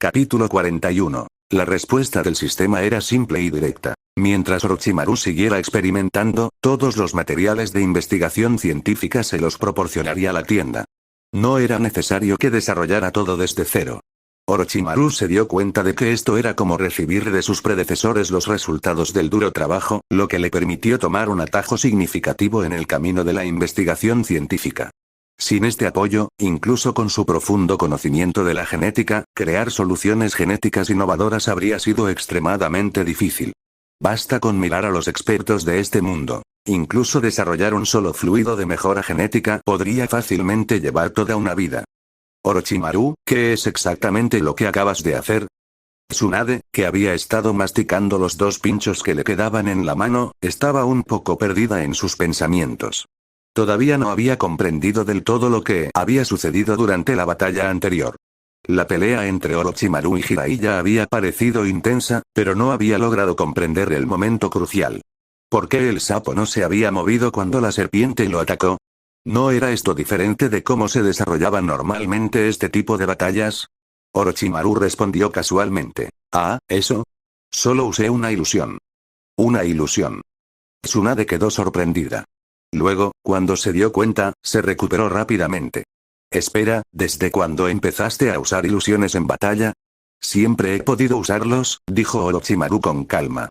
Capítulo 41. La respuesta del sistema era simple y directa. Mientras Orochimaru siguiera experimentando, todos los materiales de investigación científica se los proporcionaría la tienda. No era necesario que desarrollara todo desde cero. Orochimaru se dio cuenta de que esto era como recibir de sus predecesores los resultados del duro trabajo, lo que le permitió tomar un atajo significativo en el camino de la investigación científica. Sin este apoyo, incluso con su profundo conocimiento de la genética, crear soluciones genéticas innovadoras habría sido extremadamente difícil. Basta con mirar a los expertos de este mundo. Incluso desarrollar un solo fluido de mejora genética podría fácilmente llevar toda una vida. Orochimaru, ¿qué es exactamente lo que acabas de hacer? Tsunade, que había estado masticando los 2 pinchos que le quedaban en la mano, estaba un poco perdida en sus pensamientos. Todavía no había comprendido del todo lo que había sucedido durante la batalla anterior. La pelea entre Orochimaru y Jiraiya había parecido intensa, pero no había logrado comprender el momento crucial. ¿Por qué el sapo no se había movido cuando la serpiente lo atacó? ¿No era esto diferente de cómo se desarrollaban normalmente este tipo de batallas? Orochimaru respondió casualmente. Ah, ¿eso? Solo usé una ilusión. Una ilusión. Tsunade quedó sorprendida. Luego, cuando se dio cuenta, se recuperó rápidamente. Espera, ¿desde cuándo empezaste a usar ilusiones en batalla? Siempre he podido usarlos, dijo Orochimaru con calma.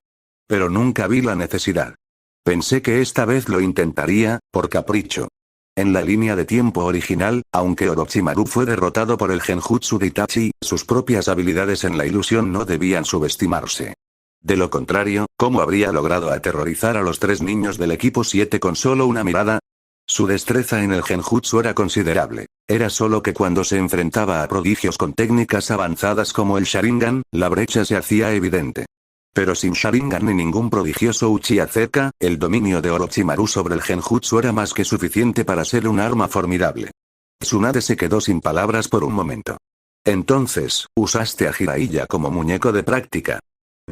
Pero nunca vi la necesidad. Pensé que esta vez lo intentaría, por capricho. En la línea de tiempo original, aunque Orochimaru fue derrotado por el Genjutsu de Itachi, sus propias habilidades en la ilusión no debían subestimarse. De lo contrario, ¿cómo habría logrado aterrorizar a los 3 niños del equipo 7 con solo una mirada? Su destreza en el Genjutsu era considerable. Era solo que cuando se enfrentaba a prodigios con técnicas avanzadas como el Sharingan, la brecha se hacía evidente. Pero sin Sharingan ni ningún prodigioso Uchiha cerca, el dominio de Orochimaru sobre el Genjutsu era más que suficiente para ser un arma formidable. Tsunade se quedó sin palabras por un momento. Entonces, ¿usaste a Jiraiya como muñeco de práctica?,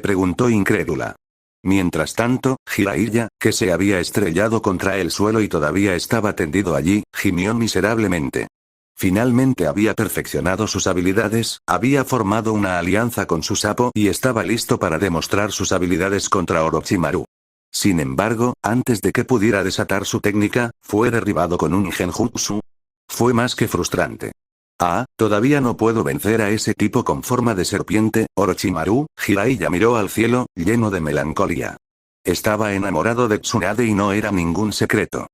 preguntó incrédula. Mientras tanto, Jiraiya, que se había estrellado contra el suelo y todavía estaba tendido allí, gimió miserablemente. Finalmente había perfeccionado sus habilidades, había formado una alianza con su sapo y estaba listo para demostrar sus habilidades contra Orochimaru. Sin embargo, antes de que pudiera desatar su técnica, fue derribado con un Genjutsu. Fue más que frustrante. Ah, todavía no puedo vencer a ese tipo con forma de serpiente, Orochimaru. Jiraiya miró al cielo, lleno de melancolía. Estaba enamorado de Tsunade y no era ningún secreto.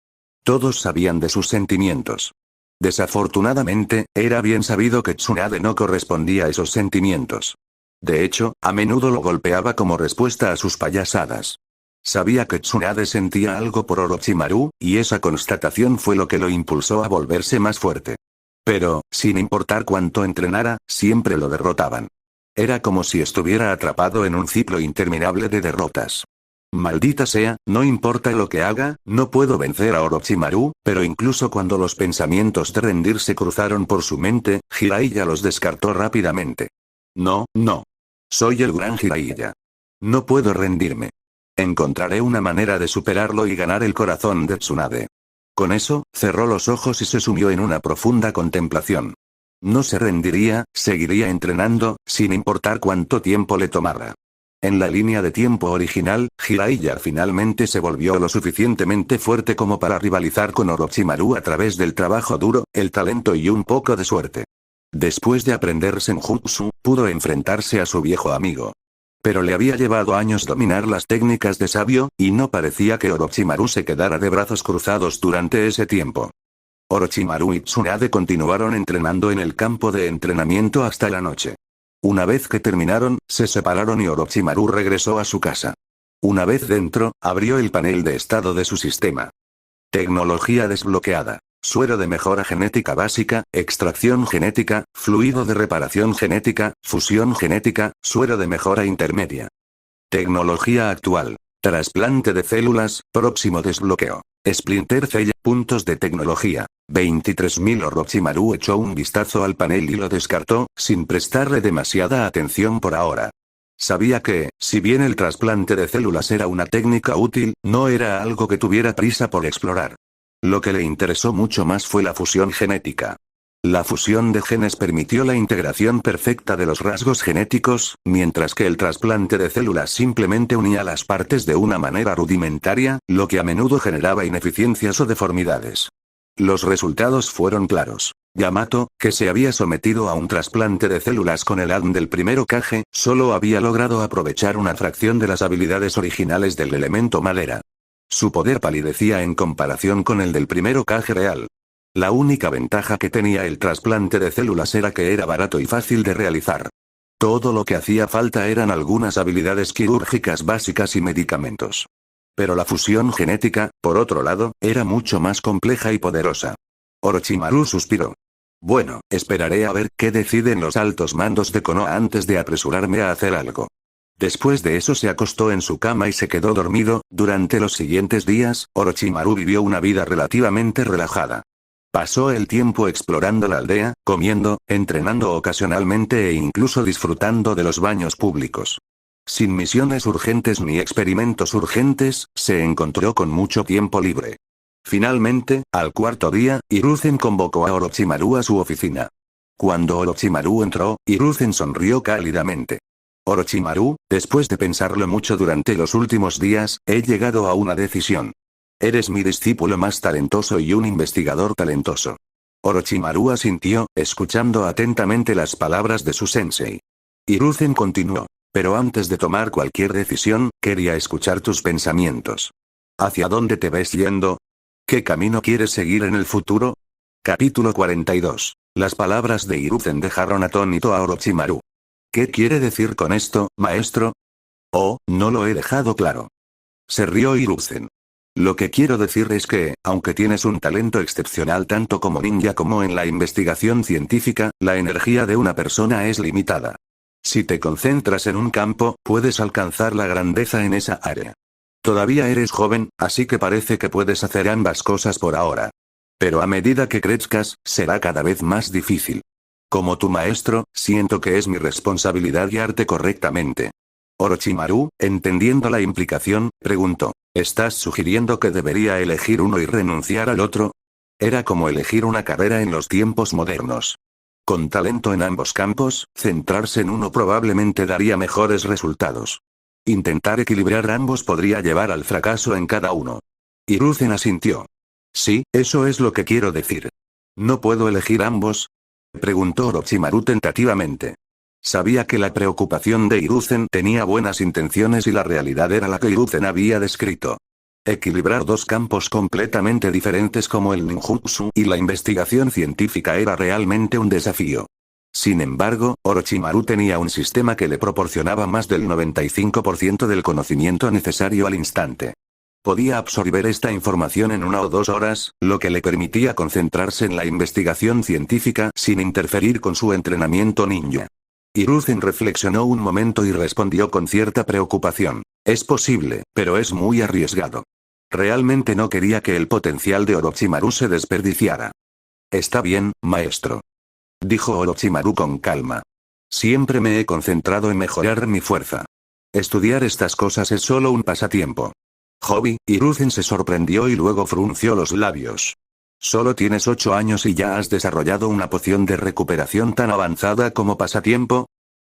Todos sabían de sus sentimientos. Desafortunadamente, era bien sabido que Tsunade no correspondía a esos sentimientos. De hecho, a menudo lo golpeaba como respuesta a sus payasadas. Sabía que Tsunade sentía algo por Orochimaru, y esa constatación fue lo que lo impulsó a volverse más fuerte. Pero, sin importar cuánto entrenara, siempre lo derrotaban. Era como si estuviera atrapado en un ciclo interminable de derrotas. Maldita sea, no importa lo que haga, no puedo vencer a Orochimaru, pero incluso cuando los pensamientos de rendir se cruzaron por su mente, Jiraiya los descartó rápidamente. No, no. Soy el gran Jiraiya. No puedo rendirme. Encontraré una manera de superarlo y ganar el corazón de Tsunade. Con eso, cerró los ojos y se sumió en una profunda contemplación. No se rendiría, seguiría entrenando, sin importar cuánto tiempo le tomara. En la línea de tiempo original, Jiraiya finalmente se volvió lo suficientemente fuerte como para rivalizar con Orochimaru a través del trabajo duro, el talento y un poco de suerte. Después de aprender Senjutsu, pudo enfrentarse a su viejo amigo. Pero le había llevado años dominar las técnicas de sabio, y no parecía que Orochimaru se quedara de brazos cruzados durante ese tiempo. Orochimaru y Tsunade continuaron entrenando en el campo de entrenamiento hasta la noche. Una vez que terminaron, se separaron y Orochimaru regresó a su casa. Una vez dentro, abrió el panel de estado de su sistema. Tecnología desbloqueada. Suero de mejora genética básica, extracción genética, fluido de reparación genética, fusión genética, suero de mejora intermedia. Tecnología actual. Trasplante de células, próximo desbloqueo. Splinter Cell, puntos de tecnología. 23.000. Orochimaru echó un vistazo al panel y lo descartó, sin prestarle demasiada atención por ahora. Sabía que, si bien el trasplante de células era una técnica útil, no era algo que tuviera prisa por explorar. Lo que le interesó mucho más fue la fusión genética. La fusión de genes permitió la integración perfecta de los rasgos genéticos, mientras que el trasplante de células simplemente unía las partes de una manera rudimentaria, lo que a menudo generaba ineficiencias o deformidades. Los resultados fueron claros. Yamato, que se había sometido a un trasplante de células con el ADN del primero Kage, solo había logrado aprovechar una fracción de las habilidades originales del elemento madera. Su poder palidecía en comparación con el del primero Kage real. La única ventaja que tenía el trasplante de células era que era barato y fácil de realizar. Todo lo que hacía falta eran algunas habilidades quirúrgicas básicas y medicamentos. Pero la fusión genética, por otro lado, era mucho más compleja y poderosa. Orochimaru suspiró. Bueno, esperaré a ver qué deciden los altos mandos de Konoha antes de apresurarme a hacer algo. Después de eso se acostó en su cama y se quedó dormido. Durante los siguientes días, Orochimaru vivió una vida relativamente relajada. Pasó el tiempo explorando la aldea, comiendo, entrenando ocasionalmente e incluso disfrutando de los baños públicos. Sin misiones urgentes ni experimentos urgentes, se encontró con mucho tiempo libre. Finalmente, al cuarto día, Hiruzen convocó a Orochimaru a su oficina. Cuando Orochimaru entró, Hiruzen sonrió cálidamente. Orochimaru, después de pensarlo mucho durante los últimos días, he llegado a una decisión. Eres mi discípulo más talentoso y un investigador talentoso. Orochimaru asintió, escuchando atentamente las palabras de su sensei. Hiruzen continuó. Pero antes de tomar cualquier decisión, quería escuchar tus pensamientos. ¿Hacia dónde te ves yendo? ¿Qué camino quieres seguir en el futuro? Capítulo 42. Las palabras de Hiruzen dejaron atónito a Orochimaru. ¿Qué quiere decir con esto, maestro? Oh, no lo he dejado claro. Se rió Hiruzen. Lo que quiero decir es que, aunque tienes un talento excepcional tanto como ninja como en la investigación científica, la energía de una persona es limitada. Si te concentras en un campo, puedes alcanzar la grandeza en esa área. Todavía eres joven, así que parece que puedes hacer ambas cosas por ahora. Pero a medida que crezcas, será cada vez más difícil. Como tu maestro, siento que es mi responsabilidad guiarte correctamente. Orochimaru, entendiendo la implicación, preguntó. ¿Estás sugiriendo que debería elegir uno y renunciar al otro? Era como elegir una carrera en los tiempos modernos. Con talento en ambos campos, centrarse en uno probablemente daría mejores resultados. Intentar equilibrar ambos podría llevar al fracaso en cada uno. Hiruzen asintió. Sí, eso es lo que quiero decir. ¿No puedo elegir ambos? Preguntó Orochimaru tentativamente. Sabía que la preocupación de Hiruzen tenía buenas intenciones y la realidad era la que Hiruzen había descrito. Equilibrar dos campos completamente diferentes como el ninjutsu y la investigación científica era realmente un desafío. Sin embargo, Orochimaru tenía un sistema que le proporcionaba más del 95% del conocimiento necesario al instante. Podía absorber esta información en 1 o 2 horas, lo que le permitía concentrarse en la investigación científica sin interferir con su entrenamiento ninja. Hiruzen reflexionó un momento y respondió con cierta preocupación. Es posible, pero es muy arriesgado. Realmente no quería que el potencial de Orochimaru se desperdiciara. Está bien, maestro. Dijo Orochimaru con calma. Siempre me he concentrado en mejorar mi fuerza. Estudiar estas cosas es solo un pasatiempo. Hobby, Hiruzen se sorprendió y luego frunció los labios. Solo tienes 8 años y ya has desarrollado una poción de recuperación tan avanzada como pasatiempo.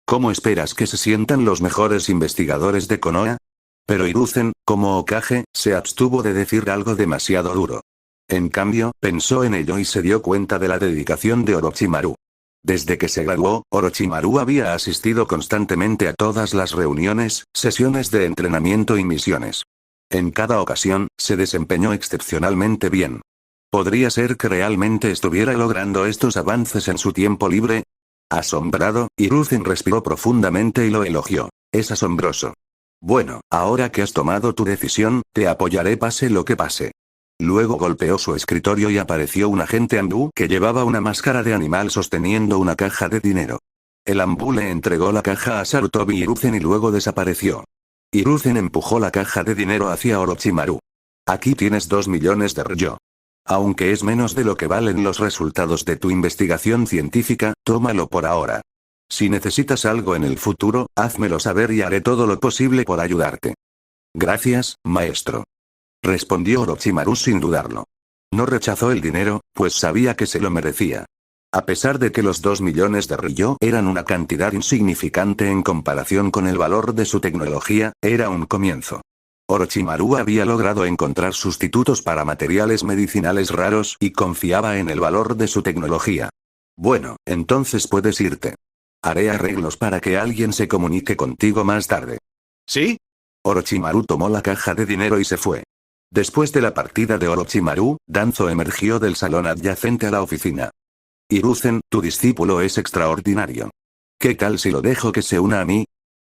¿Cómo esperas que se sientan los mejores investigadores de Konoha? Pero Hiruzen, como Hokage, se abstuvo de decir algo demasiado duro. En cambio, pensó en ello y se dio cuenta de la dedicación de Orochimaru. Desde que se graduó, Orochimaru había asistido constantemente a todas las reuniones, sesiones de entrenamiento y misiones. En cada ocasión, se desempeñó excepcionalmente bien. ¿Podría ser que realmente estuviera logrando estos avances en su tiempo libre? Asombrado, Hiruzen respiró profundamente y lo elogió. Es asombroso. Bueno, ahora que has tomado tu decisión, te apoyaré pase lo que pase. Luego golpeó su escritorio y apareció un agente Anbu que llevaba una máscara de animal sosteniendo una caja de dinero. El Anbu le entregó la caja a Sarutobi Hiruzen y luego desapareció. Hiruzen empujó la caja de dinero hacia Orochimaru. Aquí tienes 2 millones de ryo. Aunque es menos de lo que valen los resultados de tu investigación científica, tómalo por ahora. Si necesitas algo en el futuro, házmelo saber y haré todo lo posible por ayudarte. Gracias, maestro. Respondió Orochimaru sin dudarlo. No rechazó el dinero, pues sabía que se lo merecía. A pesar de que los 2 millones de Ryo eran una cantidad insignificante en comparación con el valor de su tecnología, era un comienzo. Orochimaru había logrado encontrar sustitutos para materiales medicinales raros y confiaba en el valor de su tecnología. Bueno, entonces puedes irte. Haré arreglos para que alguien se comunique contigo más tarde. ¿Sí? Orochimaru tomó la caja de dinero y se fue. Después de la partida de Orochimaru, Danzo emergió del salón adyacente a la oficina. Hiruzen, tu discípulo es extraordinario. ¿Qué tal si lo dejo que se una a mí?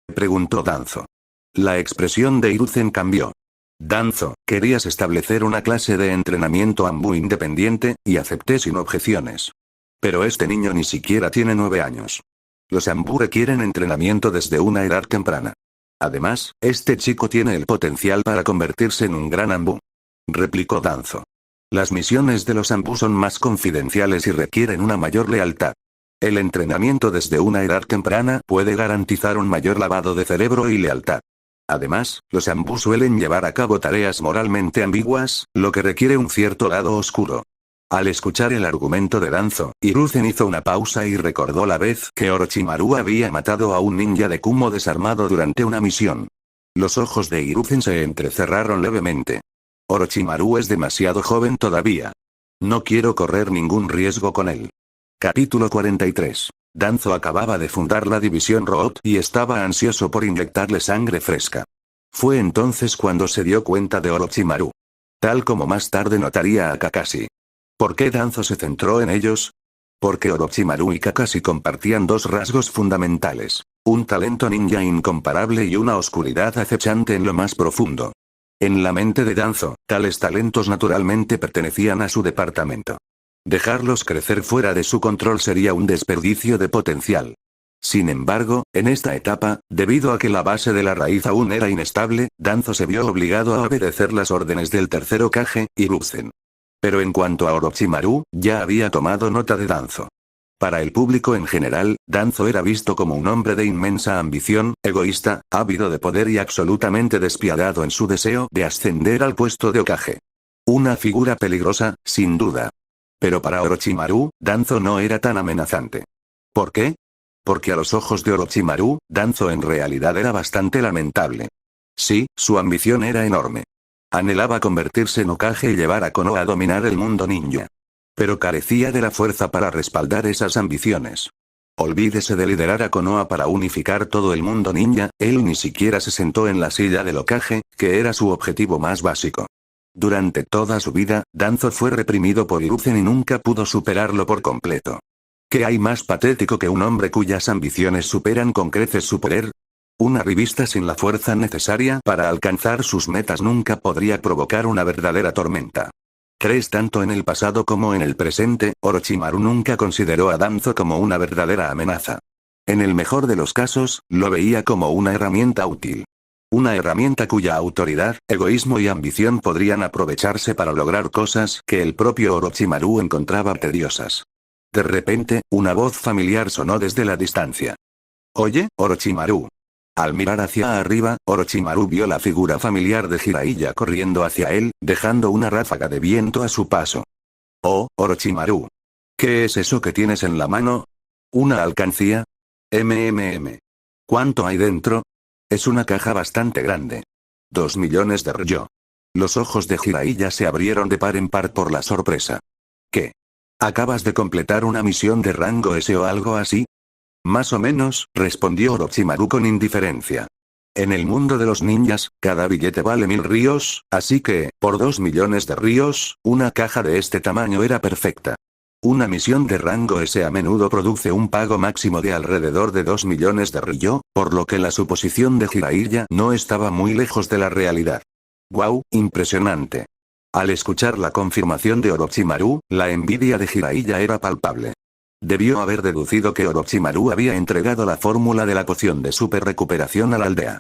Preguntó Danzo. La expresión de Hiruzen cambió. Danzo, querías establecer una clase de entrenamiento Anbu independiente, y acepté sin objeciones. Pero este niño ni siquiera tiene 9 años. Los Anbu requieren entrenamiento desde una edad temprana. Además, este chico tiene el potencial para convertirse en un gran Anbu. Replicó Danzo. Las misiones de los Anbu son más confidenciales y requieren una mayor lealtad. El entrenamiento desde una edad temprana puede garantizar un mayor lavado de cerebro y lealtad. Además, los Anbu suelen llevar a cabo tareas moralmente ambiguas, lo que requiere un cierto lado oscuro. Al escuchar el argumento de Danzo, Hiruzen hizo una pausa y recordó la vez que Orochimaru había matado a un ninja de Kumo desarmado durante una misión. Los ojos de Hiruzen se entrecerraron levemente. Orochimaru es demasiado joven todavía. No quiero correr ningún riesgo con él. Capítulo 43. Danzo acababa de fundar la división Root y estaba ansioso por inyectarle sangre fresca. Fue entonces cuando se dio cuenta de Orochimaru. Tal como más tarde notaría a Kakashi. ¿Por qué Danzo se centró en ellos? Porque Orochimaru y Kakashi compartían dos rasgos fundamentales. Un talento ninja incomparable y una oscuridad acechante en lo más profundo. En la mente de Danzo, tales talentos naturalmente pertenecían a su departamento. Dejarlos crecer fuera de su control sería un desperdicio de potencial. Sin embargo, en esta etapa, debido a que la base de la raíz aún era inestable, Danzo se vio obligado a obedecer las órdenes del tercer Hokage, Hiruzen. Pero en cuanto a Orochimaru, ya había tomado nota de Danzo. Para el público en general, Danzo era visto como un hombre de inmensa ambición, egoísta, ávido de poder y absolutamente despiadado en su deseo de ascender al puesto de Hokage. Una figura peligrosa, sin duda. Pero para Orochimaru, Danzo no era tan amenazante. ¿Por qué? Porque a los ojos de Orochimaru, Danzo en realidad era bastante lamentable. Sí, su ambición era enorme. Anhelaba convertirse en Hokage y llevar a Konoha a dominar el mundo ninja. Pero carecía de la fuerza para respaldar esas ambiciones. Olvídese de liderar a Konoha para unificar todo el mundo ninja, él ni siquiera se sentó en la silla del Hokage, que era su objetivo más básico. Durante toda su vida, Danzo fue reprimido por Hiruzen y nunca pudo superarlo por completo. ¿Qué hay más patético que un hombre cuyas ambiciones superan con creces su poder? Una revista sin la fuerza necesaria para alcanzar sus metas nunca podría provocar una verdadera tormenta. Tanto en el pasado como en el presente, Orochimaru nunca consideró a Danzo como una verdadera amenaza. En el mejor de los casos, lo veía como una herramienta útil. Una herramienta cuya autoridad, egoísmo y ambición podrían aprovecharse para lograr cosas que el propio Orochimaru encontraba tediosas. De repente, una voz familiar sonó desde la distancia. «Oye, Orochimaru». Al mirar hacia arriba, Orochimaru vio la figura familiar de Jiraiya corriendo hacia él, dejando una ráfaga de viento a su paso. «Oh, Orochimaru. ¿Qué es eso que tienes en la mano? ¿Una alcancía? ¿Cuánto hay dentro?» Es una caja bastante grande. 2 millones de Ryo. Los ojos de Jiraiya se abrieron de par en par por la sorpresa. ¿Qué? ¿Acabas de completar una misión de rango S o algo así? Más o menos, respondió Orochimaru con indiferencia. En el mundo de los ninjas, cada billete vale 1000 ryos, así que, por 2 millones de ryos, una caja de este tamaño era perfecta. Una misión de rango S a menudo produce un pago máximo de alrededor de 2 millones de ryo, por lo que la suposición de Jiraiya no estaba muy lejos de la realidad. ¡Guau, impresionante! Al escuchar la confirmación de Orochimaru, la envidia de Jiraiya era palpable. Debió haber deducido que Orochimaru había entregado la fórmula de la poción de super recuperación a la aldea.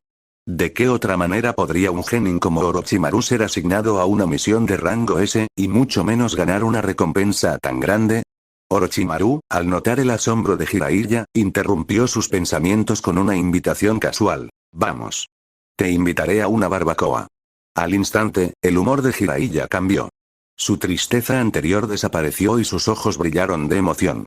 ¿De qué otra manera podría un genin como Orochimaru ser asignado a una misión de rango S, y mucho menos ganar una recompensa tan grande? Orochimaru, al notar el asombro de Jiraiya, interrumpió sus pensamientos con una invitación casual. «Vamos. Te invitaré a una barbacoa». Al instante, el humor de Jiraiya cambió. Su tristeza anterior desapareció y sus ojos brillaron de emoción.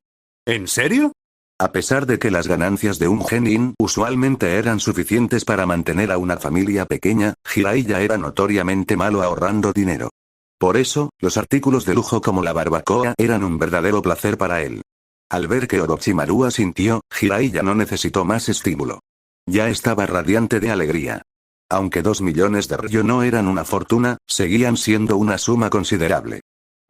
¿En serio? A pesar de que las ganancias de un genin usualmente eran suficientes para mantener a una familia pequeña, Jiraiya era notoriamente malo ahorrando dinero. Por eso, los artículos de lujo como la barbacoa eran un verdadero placer para él. Al ver que Orochimaru asintió, Jiraiya no necesitó más estímulo. Ya estaba radiante de alegría. Aunque 2 millones de ryo no eran una fortuna, seguían siendo una suma considerable.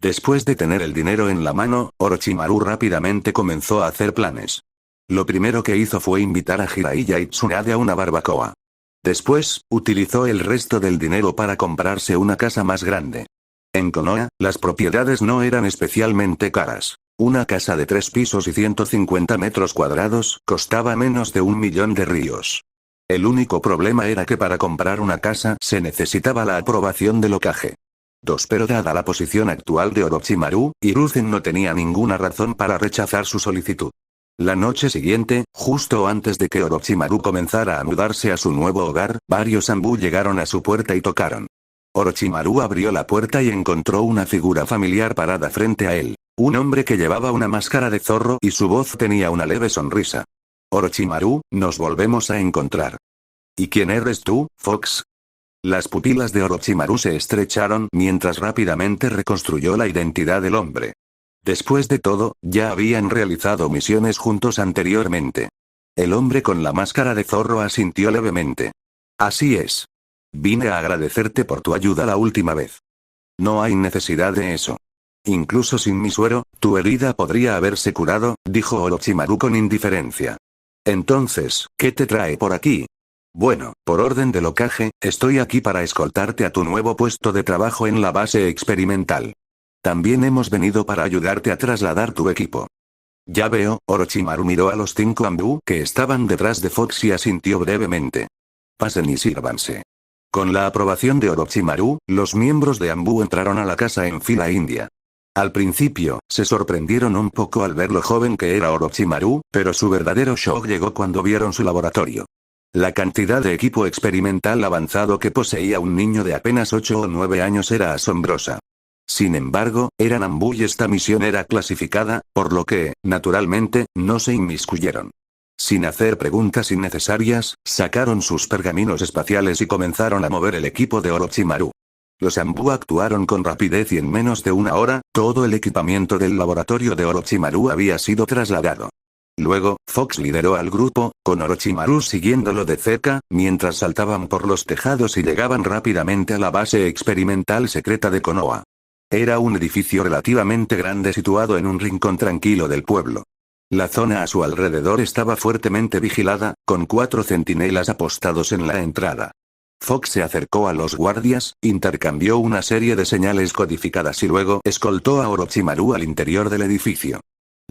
Después de tener el dinero en la mano, Orochimaru rápidamente comenzó a hacer planes. Lo primero que hizo fue invitar a Jiraiya y Tsunade a una barbacoa. Después, utilizó el resto del dinero para comprarse una casa más grande. En Konoha, las propiedades no eran especialmente caras. Una casa de 3 pisos y 150 metros cuadrados costaba menos de 1 millón de ryos. El único problema era que para comprar una casa se necesitaba la aprobación del Hokage. Pero dada la posición actual de Orochimaru, Hiruzen no tenía ninguna razón para rechazar su solicitud. La noche siguiente, justo antes de que Orochimaru comenzara a mudarse a su nuevo hogar, varios Anbu llegaron a su puerta y tocaron. Orochimaru abrió la puerta y encontró una figura familiar parada frente a él. Un hombre que llevaba una máscara de zorro y su voz tenía una leve sonrisa. Orochimaru, nos volvemos a encontrar. ¿Y quién eres tú, Fox? Las pupilas de Orochimaru se estrecharon mientras rápidamente reconstruyó la identidad del hombre. Después de todo, ya habían realizado misiones juntos anteriormente. El hombre con la máscara de zorro asintió levemente. Así es. Vine a agradecerte por tu ayuda la última vez. No hay necesidad de eso. Incluso sin mi suero, tu herida podría haberse curado, dijo Orochimaru con indiferencia. Entonces, ¿qué te trae por aquí? Bueno, por orden del Hokage, estoy aquí para escoltarte a tu nuevo puesto de trabajo en la base experimental. También hemos venido para ayudarte a trasladar tu equipo. Ya veo, Orochimaru miró a los 5 Anbu que estaban detrás de Fox y asintió brevemente. Pasen y sírvanse. Con la aprobación de Orochimaru, los miembros de Anbu entraron a la casa en fila india. Al principio, se sorprendieron un poco al ver lo joven que era Orochimaru, pero su verdadero shock llegó cuando vieron su laboratorio. La cantidad de equipo experimental avanzado que poseía un niño de apenas 8 o 9 años era asombrosa. Sin embargo, eran Anbu y esta misión era clasificada, por lo que, naturalmente, no se inmiscuyeron. Sin hacer preguntas innecesarias, sacaron sus pergaminos espaciales y comenzaron a mover el equipo de Orochimaru. Los Anbu actuaron con rapidez y en menos de una hora, todo el equipamiento del laboratorio de Orochimaru había sido trasladado. Luego, Fox lideró al grupo, con Orochimaru siguiéndolo de cerca, mientras saltaban por los tejados y llegaban rápidamente a la base experimental secreta de Konoha. Era un edificio relativamente grande situado en un rincón tranquilo del pueblo. La zona a su alrededor estaba fuertemente vigilada, con 4 centinelas apostados en la entrada. Fox se acercó a los guardias, intercambió una serie de señales codificadas y luego escoltó a Orochimaru al interior del edificio.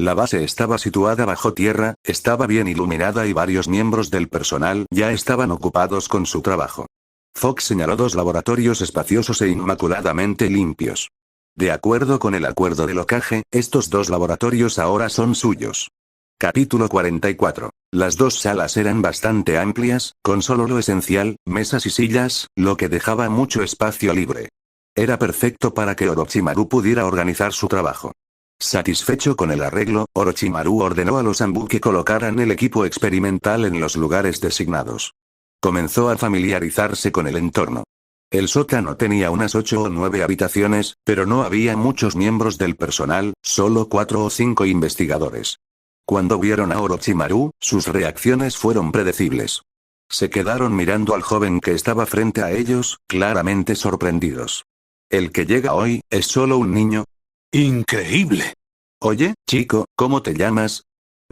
La base estaba situada bajo tierra, estaba bien iluminada y varios miembros del personal ya estaban ocupados con su trabajo. Fox señaló 2 laboratorios espaciosos e inmaculadamente limpios. De acuerdo con el acuerdo del Hokage, estos 2 laboratorios ahora son suyos. Capítulo 44. Las 2 salas eran bastante amplias, con solo lo esencial, mesas y sillas, lo que dejaba mucho espacio libre. Era perfecto para que Orochimaru pudiera organizar su trabajo. Satisfecho con el arreglo, Orochimaru ordenó a los Anbu que colocaran el equipo experimental en los lugares designados. Comenzó a familiarizarse con el entorno. El sótano tenía unas 8 o 9 habitaciones, pero no había muchos miembros del personal, solo 4 o 5 investigadores. Cuando vieron a Orochimaru, sus reacciones fueron predecibles. Se quedaron mirando al joven que estaba frente a ellos, claramente sorprendidos. ¿El que llega hoy, es solo un niño? ¡Increíble! Oye, chico, ¿cómo te llamas?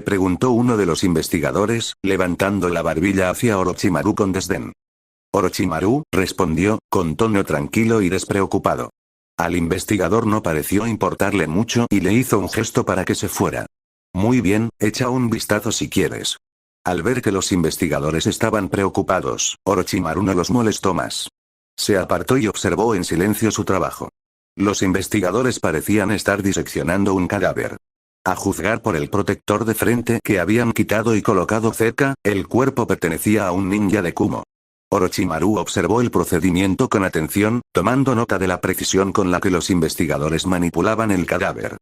Preguntó uno de los investigadores, levantando la barbilla hacia Orochimaru con desdén. Orochimaru, respondió, con tono tranquilo y despreocupado. Al investigador no pareció importarle mucho y le hizo un gesto para que se fuera. Muy bien, echa un vistazo si quieres. Al ver que los investigadores estaban preocupados, Orochimaru no los molestó más. Se apartó y observó en silencio su trabajo. Los investigadores parecían estar diseccionando un cadáver. A juzgar por el protector de frente que habían quitado y colocado cerca, el cuerpo pertenecía a un ninja de Kumo. Orochimaru observó el procedimiento con atención, tomando nota de la precisión con la que los investigadores manipulaban el cadáver.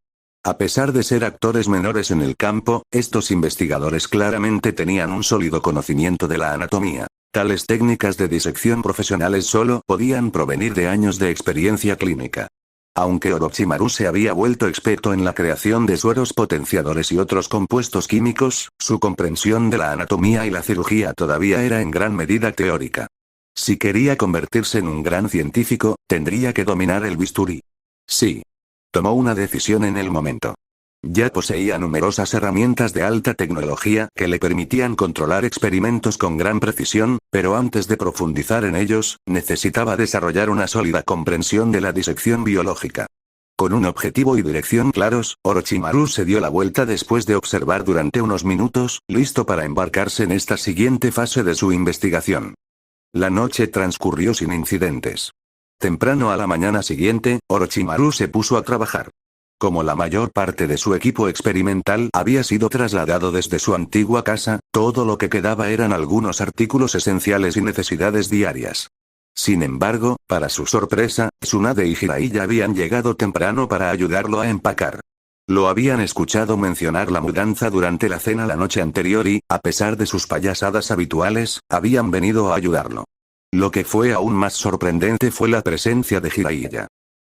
A pesar de ser actores menores en el campo, estos investigadores claramente tenían un sólido conocimiento de la anatomía. Tales técnicas de disección profesionales solo podían provenir de años de experiencia clínica. Aunque Orochimaru se había vuelto experto en la creación de sueros potenciadores y otros compuestos químicos, su comprensión de la anatomía y la cirugía todavía era en gran medida teórica. Si quería convertirse en un gran científico, tendría que dominar el bisturí. Sí. Tomó una decisión en el momento. Ya poseía numerosas herramientas de alta tecnología que le permitían controlar experimentos con gran precisión, pero antes de profundizar en ellos, necesitaba desarrollar una sólida comprensión de la disección biológica. Con un objetivo y dirección claros, Orochimaru se dio la vuelta después de observar durante unos minutos, listo para embarcarse en esta siguiente fase de su investigación. La noche transcurrió sin incidentes. Temprano a la mañana siguiente, Orochimaru se puso a trabajar. Como la mayor parte de su equipo experimental había sido trasladado desde su antigua casa, todo lo que quedaba eran algunos artículos esenciales y necesidades diarias. Sin embargo, para su sorpresa, Tsunade y Jiraiya habían llegado temprano para ayudarlo a empacar. Lo habían escuchado mencionar la mudanza durante la cena la noche anterior y, a pesar de sus payasadas habituales, habían venido a ayudarlo. Lo que fue aún más sorprendente fue la presencia de Jiraiya.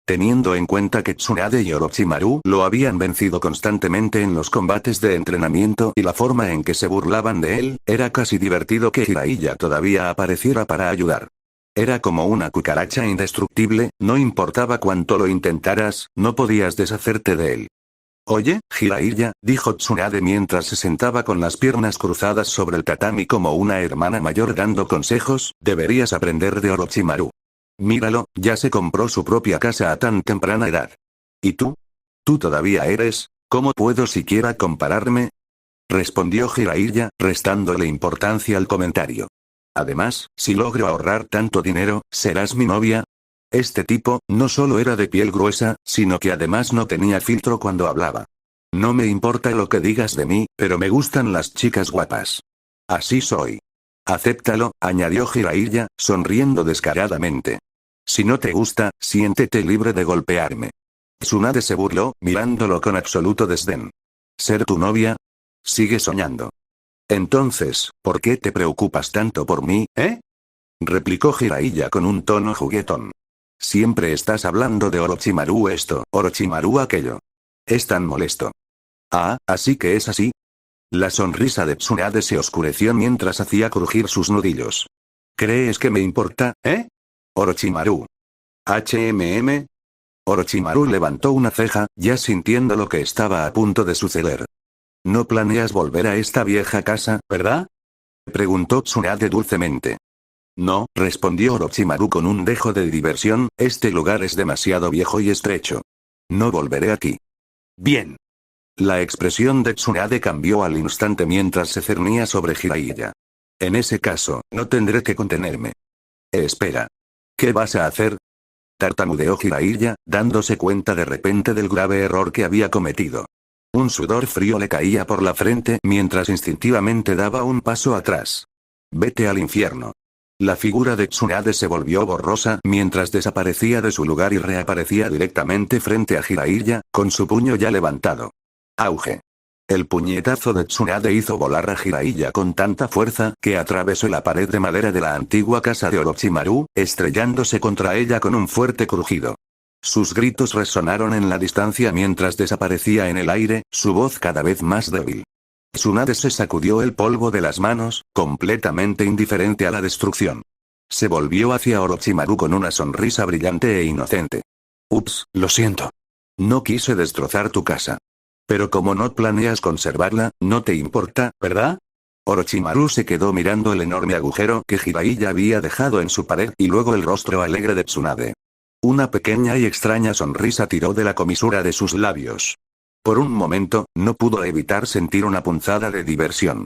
Teniendo en cuenta que Tsunade y Orochimaru lo habían vencido constantemente en los combates de entrenamiento y la forma en que se burlaban de él, era casi divertido que Jiraiya todavía apareciera para ayudar. Era como una cucaracha indestructible, no importaba cuánto lo intentaras, no podías deshacerte de él. Oye, Jiraiya, dijo Tsunade mientras se sentaba con las piernas cruzadas sobre el tatami como una hermana mayor dando consejos, deberías aprender de Orochimaru. Míralo, ya se compró su propia casa a tan temprana edad. ¿Y tú? ¿Tú todavía eres? ¿Cómo puedo siquiera compararme? Respondió Jiraiya, restándole importancia al comentario. Además, si logro ahorrar tanto dinero, ¿serás mi novia? Este tipo, no solo era de piel gruesa, sino que además no tenía filtro cuando hablaba. No me importa lo que digas de mí, pero me gustan las chicas guapas. Así soy. Acéptalo, añadió Jiraiya, sonriendo descaradamente. Si no te gusta, siéntete libre de golpearme. Tsunade se burló, mirándolo con absoluto desdén. ¿Ser tu novia? Sigue soñando. Entonces, ¿por qué te preocupas tanto por mí, replicó Jiraiya con un tono juguetón. Siempre estás hablando de Orochimaru esto, Orochimaru aquello. Es tan molesto. Ah, ¿así que es así? La sonrisa de Tsunade se oscureció mientras hacía crujir sus nudillos. ¿Crees que me importa, Orochimaru. ¿HMM? Orochimaru levantó una ceja, ya sintiendo lo que estaba a punto de suceder. ¿No planeas volver a esta vieja casa, verdad? Preguntó Tsunade dulcemente. No, respondió Orochimaru con un dejo de diversión, este lugar es demasiado viejo y estrecho. No volveré aquí. Bien. La expresión de Tsunade cambió al instante mientras se cernía sobre Jiraiya. En ese caso, no tendré que contenerme. Espera. ¿Qué vas a hacer? Tartamudeó Jiraiya, dándose cuenta de repente del grave error que había cometido. Un sudor frío le caía por la frente mientras instintivamente daba un paso atrás. Vete al infierno. La figura de Tsunade se volvió borrosa mientras desaparecía de su lugar y reaparecía directamente frente a Jiraiya, con su puño ya levantado. Auge. El puñetazo de Tsunade hizo volar a Jiraiya con tanta fuerza que atravesó la pared de madera de la antigua casa de Orochimaru, estrellándose contra ella con un fuerte crujido. Sus gritos resonaron en la distancia mientras desaparecía en el aire, su voz cada vez más débil. Tsunade se sacudió el polvo de las manos, completamente indiferente a la destrucción. Se volvió hacia Orochimaru con una sonrisa brillante e inocente. Ups, lo siento. No quise destrozar tu casa. Pero como no planeas conservarla, no te importa, ¿verdad? Orochimaru se quedó mirando el enorme agujero que Jiraiya había dejado en su pared y luego el rostro alegre de Tsunade. Una pequeña y extraña sonrisa tiró de la comisura de sus labios. Por un momento, no pudo evitar sentir una punzada de diversión.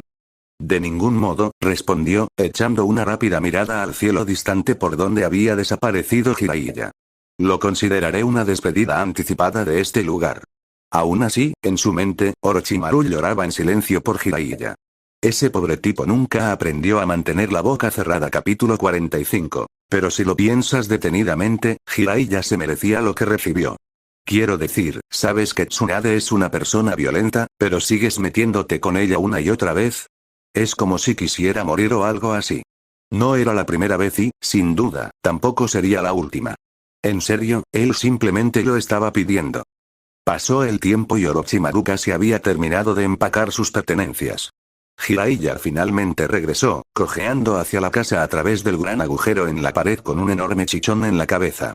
De ningún modo, respondió, echando una rápida mirada al cielo distante por donde había desaparecido Jiraiya. Lo consideraré una despedida anticipada de este lugar. Aún así, en su mente, Orochimaru lloraba en silencio por Jiraiya. Ese pobre tipo nunca aprendió a mantener la boca cerrada. Capítulo 45. Pero si lo piensas detenidamente, Jiraiya se merecía lo que recibió. Quiero decir, sabes que Tsunade es una persona violenta, pero sigues metiéndote con ella una y otra vez. Es como si quisiera morir o algo así. No era la primera vez y, sin duda, tampoco sería la última. En serio, él simplemente lo estaba pidiendo. Pasó el tiempo y Orochimaru casi había terminado de empacar sus pertenencias. Jiraiya finalmente regresó, cojeando hacia la casa a través del gran agujero en la pared con un enorme chichón en la cabeza.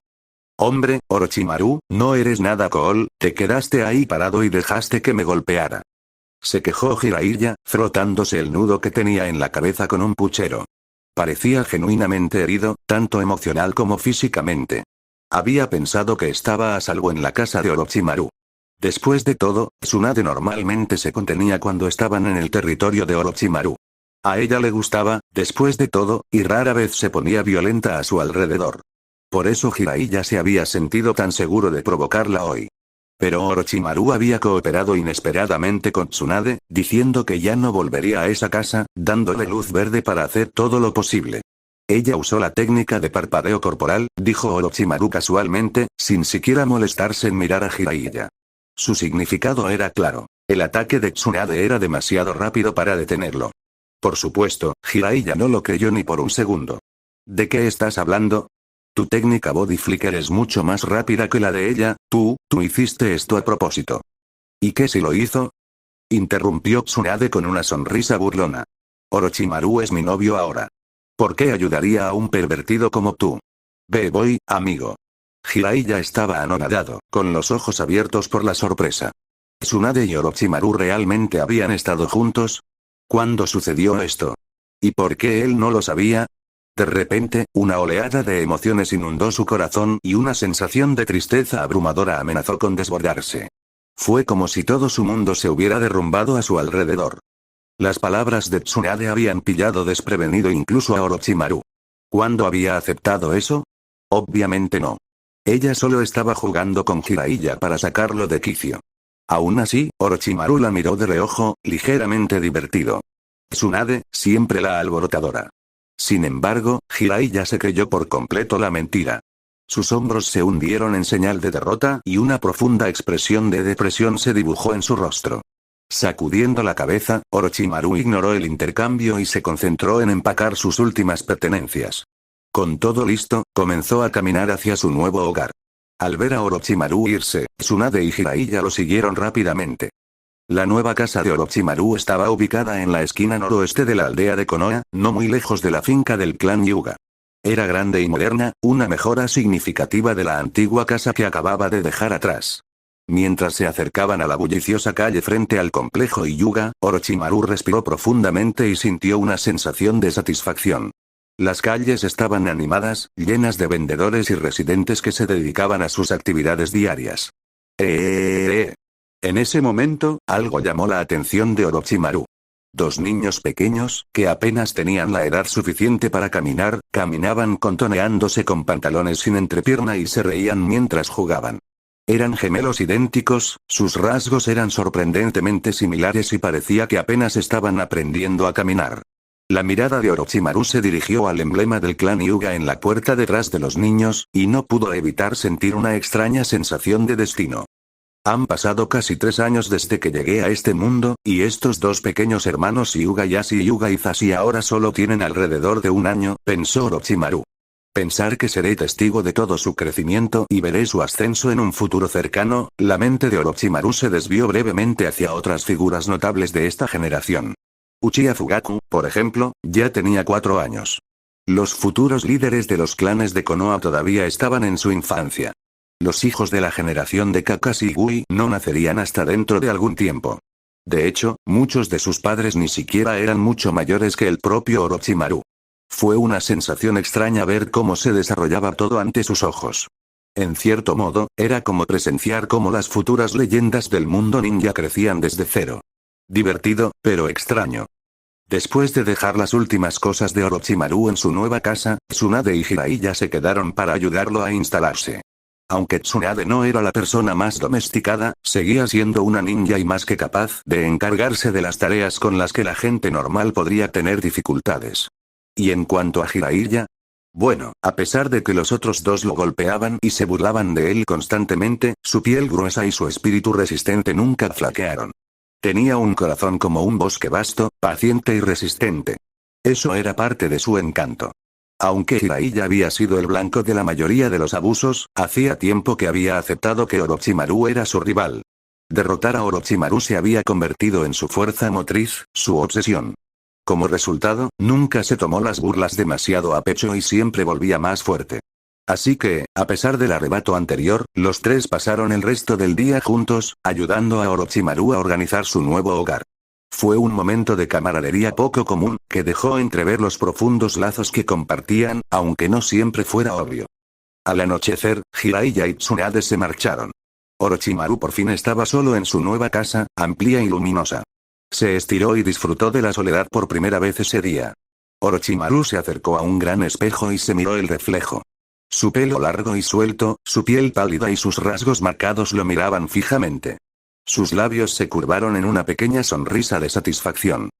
Hombre, Orochimaru, no eres nada cool, te quedaste ahí parado y dejaste que me golpeara. Se quejó Jiraiya, frotándose el nudo que tenía en la cabeza con un puchero. Parecía genuinamente herido, tanto emocional como físicamente. Había pensado que estaba a salvo en la casa de Orochimaru. Después de todo, Tsunade normalmente se contenía cuando estaban en el territorio de Orochimaru. A ella le gustaba, después de todo, y rara vez se ponía violenta a su alrededor. Por eso Jiraiya se había sentido tan seguro de provocarla hoy. Pero Orochimaru había cooperado inesperadamente con Tsunade, diciendo que ya no volvería a esa casa, dándole luz verde para hacer todo lo posible. Ella usó la técnica de parpadeo corporal, dijo Orochimaru casualmente, sin siquiera molestarse en mirar a Jiraiya. Su significado era claro. El ataque de Tsunade era demasiado rápido para detenerlo. Por supuesto, Jiraiya no lo creyó ni por un segundo. ¿De qué estás hablando? Tu técnica Body Flicker es mucho más rápida que la de ella, tú hiciste esto a propósito. ¿Y qué si lo hizo? Interrumpió Tsunade con una sonrisa burlona. Orochimaru es mi novio ahora. ¿Por qué ayudaría a un pervertido como tú? Voy, amigo. Jiraiya estaba anonadado, con los ojos abiertos por la sorpresa. ¿Tsunade y Orochimaru realmente habían estado juntos? ¿Cuándo sucedió esto? ¿Y por qué él no lo sabía? De repente, una oleada de emociones inundó su corazón y una sensación de tristeza abrumadora amenazó con desbordarse. Fue como si todo su mundo se hubiera derrumbado a su alrededor. Las palabras de Tsunade habían pillado desprevenido incluso a Orochimaru. ¿Cuándo había aceptado eso? Obviamente no. Ella solo estaba jugando con Jiraiya para sacarlo de quicio. Aún así, Orochimaru la miró de reojo, ligeramente divertido. Tsunade, siempre la alborotadora. Sin embargo, Jiraiya se creyó por completo la mentira. Sus hombros se hundieron en señal de derrota y una profunda expresión de depresión se dibujó en su rostro. Sacudiendo la cabeza, Orochimaru ignoró el intercambio y se concentró en empacar sus últimas pertenencias. Con todo listo, comenzó a caminar hacia su nuevo hogar. Al ver a Orochimaru irse, Tsunade y Jiraiya lo siguieron rápidamente. La nueva casa de Orochimaru estaba ubicada en la esquina noroeste de la aldea de Konoha, no muy lejos de la finca del clan Hyuga. Era grande y moderna, una mejora significativa de la antigua casa que acababa de dejar atrás. Mientras se acercaban a la bulliciosa calle frente al complejo Hyuga, Orochimaru respiró profundamente y sintió una sensación de satisfacción. Las calles estaban animadas, llenas de vendedores y residentes que se dedicaban a sus actividades diarias. En ese momento, algo llamó la atención de Orochimaru. Dos niños pequeños, que apenas tenían la edad suficiente para caminar, caminaban contoneándose con pantalones sin entrepierna y se reían mientras jugaban. Eran gemelos idénticos, sus rasgos eran sorprendentemente similares y parecía que apenas estaban aprendiendo a caminar. La mirada de Orochimaru se dirigió al emblema del clan Hyuga en la puerta detrás de los niños, y no pudo evitar sentir una extraña sensación de destino. Han pasado casi 3 años desde que llegué a este mundo, y estos dos pequeños hermanos Hyuga Yashi y Hyuga Izashi ahora solo tienen alrededor de 1 año, pensó Orochimaru. Pensar que seré testigo de todo su crecimiento y veré su ascenso en un futuro cercano, la mente de Orochimaru se desvió brevemente hacia otras figuras notables de esta generación. Uchiha Fugaku, por ejemplo, ya tenía 4 años. Los futuros líderes de los clanes de Konoha todavía estaban en su infancia. Los hijos de la generación de Kakashi y Gui no nacerían hasta dentro de algún tiempo. De hecho, muchos de sus padres ni siquiera eran mucho mayores que el propio Orochimaru. Fue una sensación extraña ver cómo se desarrollaba todo ante sus ojos. En cierto modo, era como presenciar cómo las futuras leyendas del mundo ninja crecían desde cero. Divertido, pero extraño. Después de dejar las últimas cosas de Orochimaru en su nueva casa, Tsunade y Jiraiya se quedaron para ayudarlo a instalarse. Aunque Tsunade no era la persona más domesticada, seguía siendo una ninja y más que capaz de encargarse de las tareas con las que la gente normal podría tener dificultades. Y en cuanto a Jiraiya, Bueno, a pesar de que los otros dos lo golpeaban y se burlaban de él constantemente, su piel gruesa y su espíritu resistente nunca flaquearon. Tenía un corazón como un bosque vasto, paciente y resistente. Eso era parte de su encanto. Aunque Jiraiya había sido el blanco de la mayoría de los abusos, hacía tiempo que había aceptado que Orochimaru era su rival. Derrotar a Orochimaru se había convertido en su fuerza motriz, su obsesión. Como resultado, nunca se tomó las burlas demasiado a pecho y siempre volvía más fuerte. Así que, a pesar del arrebato anterior, los tres pasaron el resto del día juntos, ayudando a Orochimaru a organizar su nuevo hogar. Fue un momento de camaradería poco común, que dejó entrever los profundos lazos que compartían, aunque no siempre fuera obvio. Al anochecer, Jiraiya y Tsunade se marcharon. Orochimaru por fin estaba solo en su nueva casa, amplia y luminosa. Se estiró y disfrutó de la soledad por primera vez ese día. Orochimaru se acercó a un gran espejo y se miró el reflejo. Su pelo largo y suelto, su piel pálida y sus rasgos marcados lo miraban fijamente. Sus labios se curvaron en una pequeña sonrisa de satisfacción.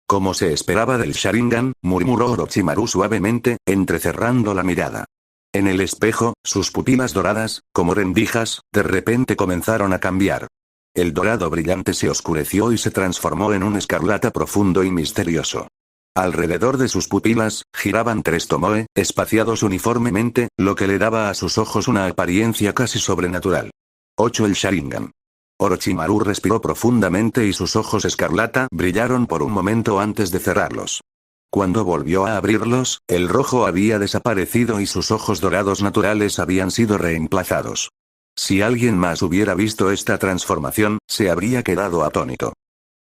Como se esperaba del Sharingan, murmuró Orochimaru suavemente, entrecerrando la mirada. En el espejo, sus pupilas doradas, como rendijas, de repente comenzaron a cambiar. El dorado brillante se oscureció y se transformó en un escarlata profundo y misterioso. Alrededor de sus pupilas, giraban tres tomoe, espaciados uniformemente, lo que le daba a sus ojos una apariencia casi sobrenatural. 8. El Sharingan. Orochimaru respiró profundamente y sus ojos escarlata brillaron por un momento antes de cerrarlos. Cuando volvió a abrirlos, el rojo había desaparecido y sus ojos dorados naturales habían sido reemplazados. Si alguien más hubiera visto esta transformación, se habría quedado atónito.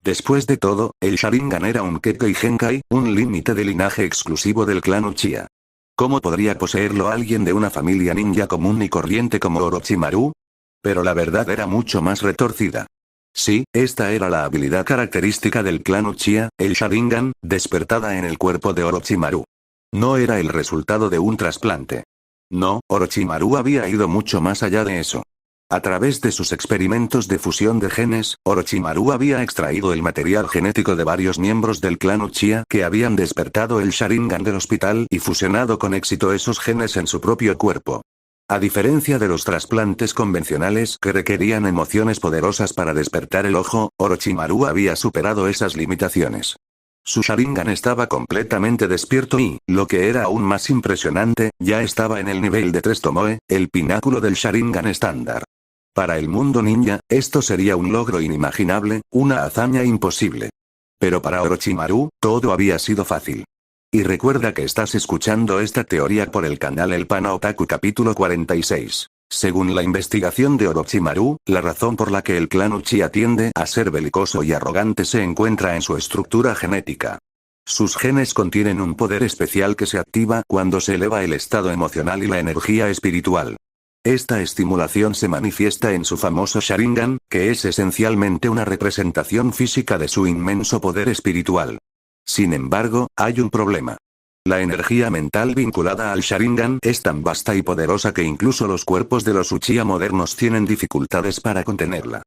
Después de todo, el Sharingan era un Kekkei Genkai, un límite de linaje exclusivo del clan Uchiha. ¿Cómo podría poseerlo alguien de una familia ninja común y corriente como Orochimaru? Pero la verdad era mucho más retorcida. Sí, esta era la habilidad característica del clan Uchiha, el Sharingan, despertada en el cuerpo de Orochimaru. No era el resultado de un trasplante. No, Orochimaru había ido mucho más allá de eso. A través de sus experimentos de fusión de genes, Orochimaru había extraído el material genético de varios miembros del clan Uchiha que habían despertado el Sharingan del hospital y fusionado con éxito esos genes en su propio cuerpo. A diferencia de los trasplantes convencionales que requerían emociones poderosas para despertar el ojo, Orochimaru había superado esas limitaciones. Su Sharingan estaba completamente despierto y, lo que era aún más impresionante, ya estaba en el nivel de 3 tomoe, el pináculo del Sharingan estándar. Para el mundo ninja, esto sería un logro inimaginable, una hazaña imposible. Pero para Orochimaru, todo había sido fácil. Y recuerda que estás escuchando esta teoría por el canal El Pana Otaku capítulo 46. Según la investigación de Orochimaru, la razón por la que el clan Uchiha tiende a ser belicoso y arrogante se encuentra en su estructura genética. Sus genes contienen un poder especial que se activa cuando se eleva el estado emocional y la energía espiritual. Esta estimulación se manifiesta en su famoso Sharingan, que es esencialmente una representación física de su inmenso poder espiritual. Sin embargo, hay un problema. La energía mental vinculada al Sharingan es tan vasta y poderosa que incluso los cuerpos de los Uchiha modernos tienen dificultades para contenerla.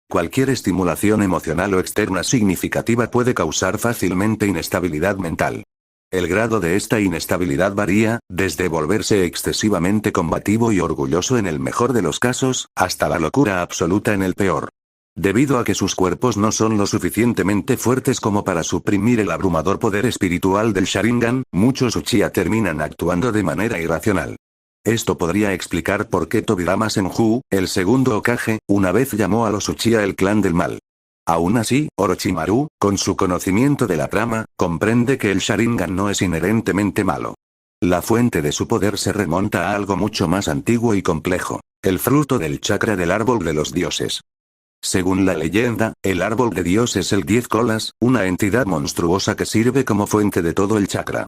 Cualquier estimulación emocional o externa significativa puede causar fácilmente inestabilidad mental. El grado de esta inestabilidad varía, desde volverse excesivamente combativo y orgulloso en el mejor de los casos, hasta la locura absoluta en el peor. Debido a que sus cuerpos no son lo suficientemente fuertes como para suprimir el abrumador poder espiritual del Sharingan, muchos Uchiha terminan actuando de manera irracional. Esto podría explicar por qué Tobirama Senju, el segundo Hokage, una vez llamó a los Uchiha el clan del mal. Aún así, Orochimaru, con su conocimiento de la trama, comprende que el Sharingan no es inherentemente malo. La fuente de su poder se remonta a algo mucho más antiguo y complejo, el fruto del chakra del árbol de los dioses. Según la leyenda, el árbol de Dios es el 10 colas, una entidad monstruosa que sirve como fuente de todo el chakra.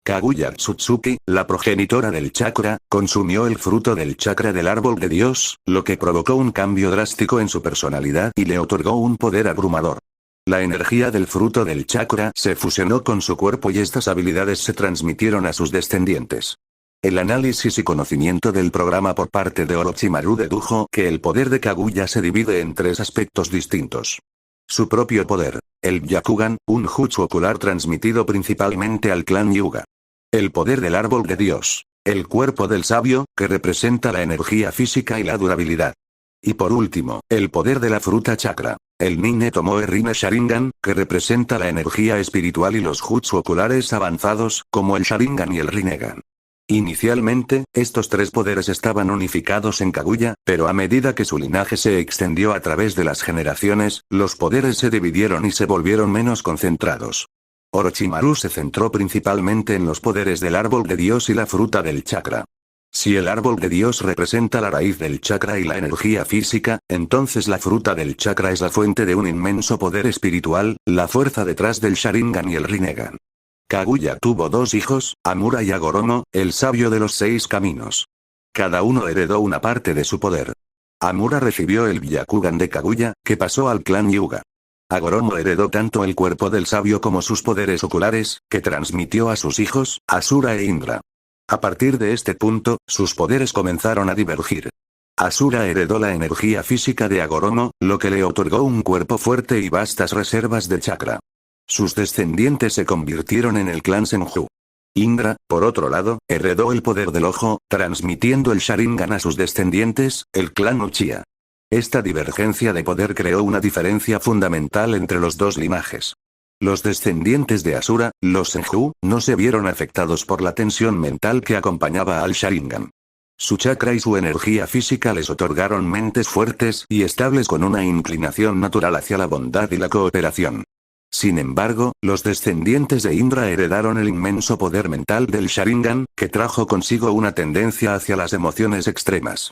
Kaguya Tsutsuki, la progenitora del chakra, consumió el fruto del chakra del árbol de Dios, lo que provocó un cambio drástico en su personalidad y le otorgó un poder abrumador. La energía del fruto del chakra se fusionó con su cuerpo y estas habilidades se transmitieron a sus descendientes. El análisis y conocimiento del programa por parte de Orochimaru dedujo que el poder de Kaguya se divide en 3 aspectos distintos. Su propio poder, el Byakugan, un jutsu ocular transmitido principalmente al clan Hyuga. El poder del árbol de Dios, El cuerpo del sabio, que representa la energía física y la durabilidad. Y por último, el poder de la fruta chakra. El Ninne Tomoe Rinne Sharingan, que representa la energía espiritual y los jutsu oculares avanzados, como el Sharingan y el Rinnegan. Inicialmente, estos tres poderes estaban unificados en Kaguya, pero a medida que su linaje se extendió a través de las generaciones, los poderes se dividieron y se volvieron menos concentrados. Orochimaru se centró principalmente en los poderes del árbol de Dios y la fruta del chakra. Si el árbol de Dios representa la raíz del chakra y la energía física, entonces la fruta del chakra es la fuente de un inmenso poder espiritual, la fuerza detrás del Sharingan y el Rinnegan. Kaguya tuvo dos hijos, Amura y Agoromo, el sabio de los 6 caminos. Cada uno heredó una parte de su poder. Amura recibió el Byakugan de Kaguya, que pasó al clan Hyuga. Agoromo heredó tanto el cuerpo del sabio como sus poderes oculares, que transmitió a sus hijos, Asura e Indra. A partir de este punto, sus poderes comenzaron a divergir. Asura heredó la energía física de Agoromo, lo que le otorgó un cuerpo fuerte y vastas reservas de chakra. Sus descendientes se convirtieron en el clan Senju. Indra, por otro lado, heredó el poder del ojo, transmitiendo el Sharingan a sus descendientes, el clan Uchiha. Esta divergencia de poder creó una diferencia fundamental entre los dos linajes. Los descendientes de Asura, los Senju, no se vieron afectados por la tensión mental que acompañaba al Sharingan. Su chakra y su energía física les otorgaron mentes fuertes y estables con una inclinación natural hacia la bondad y la cooperación. Sin embargo, los descendientes de Indra heredaron el inmenso poder mental del Sharingan, que trajo consigo una tendencia hacia las emociones extremas.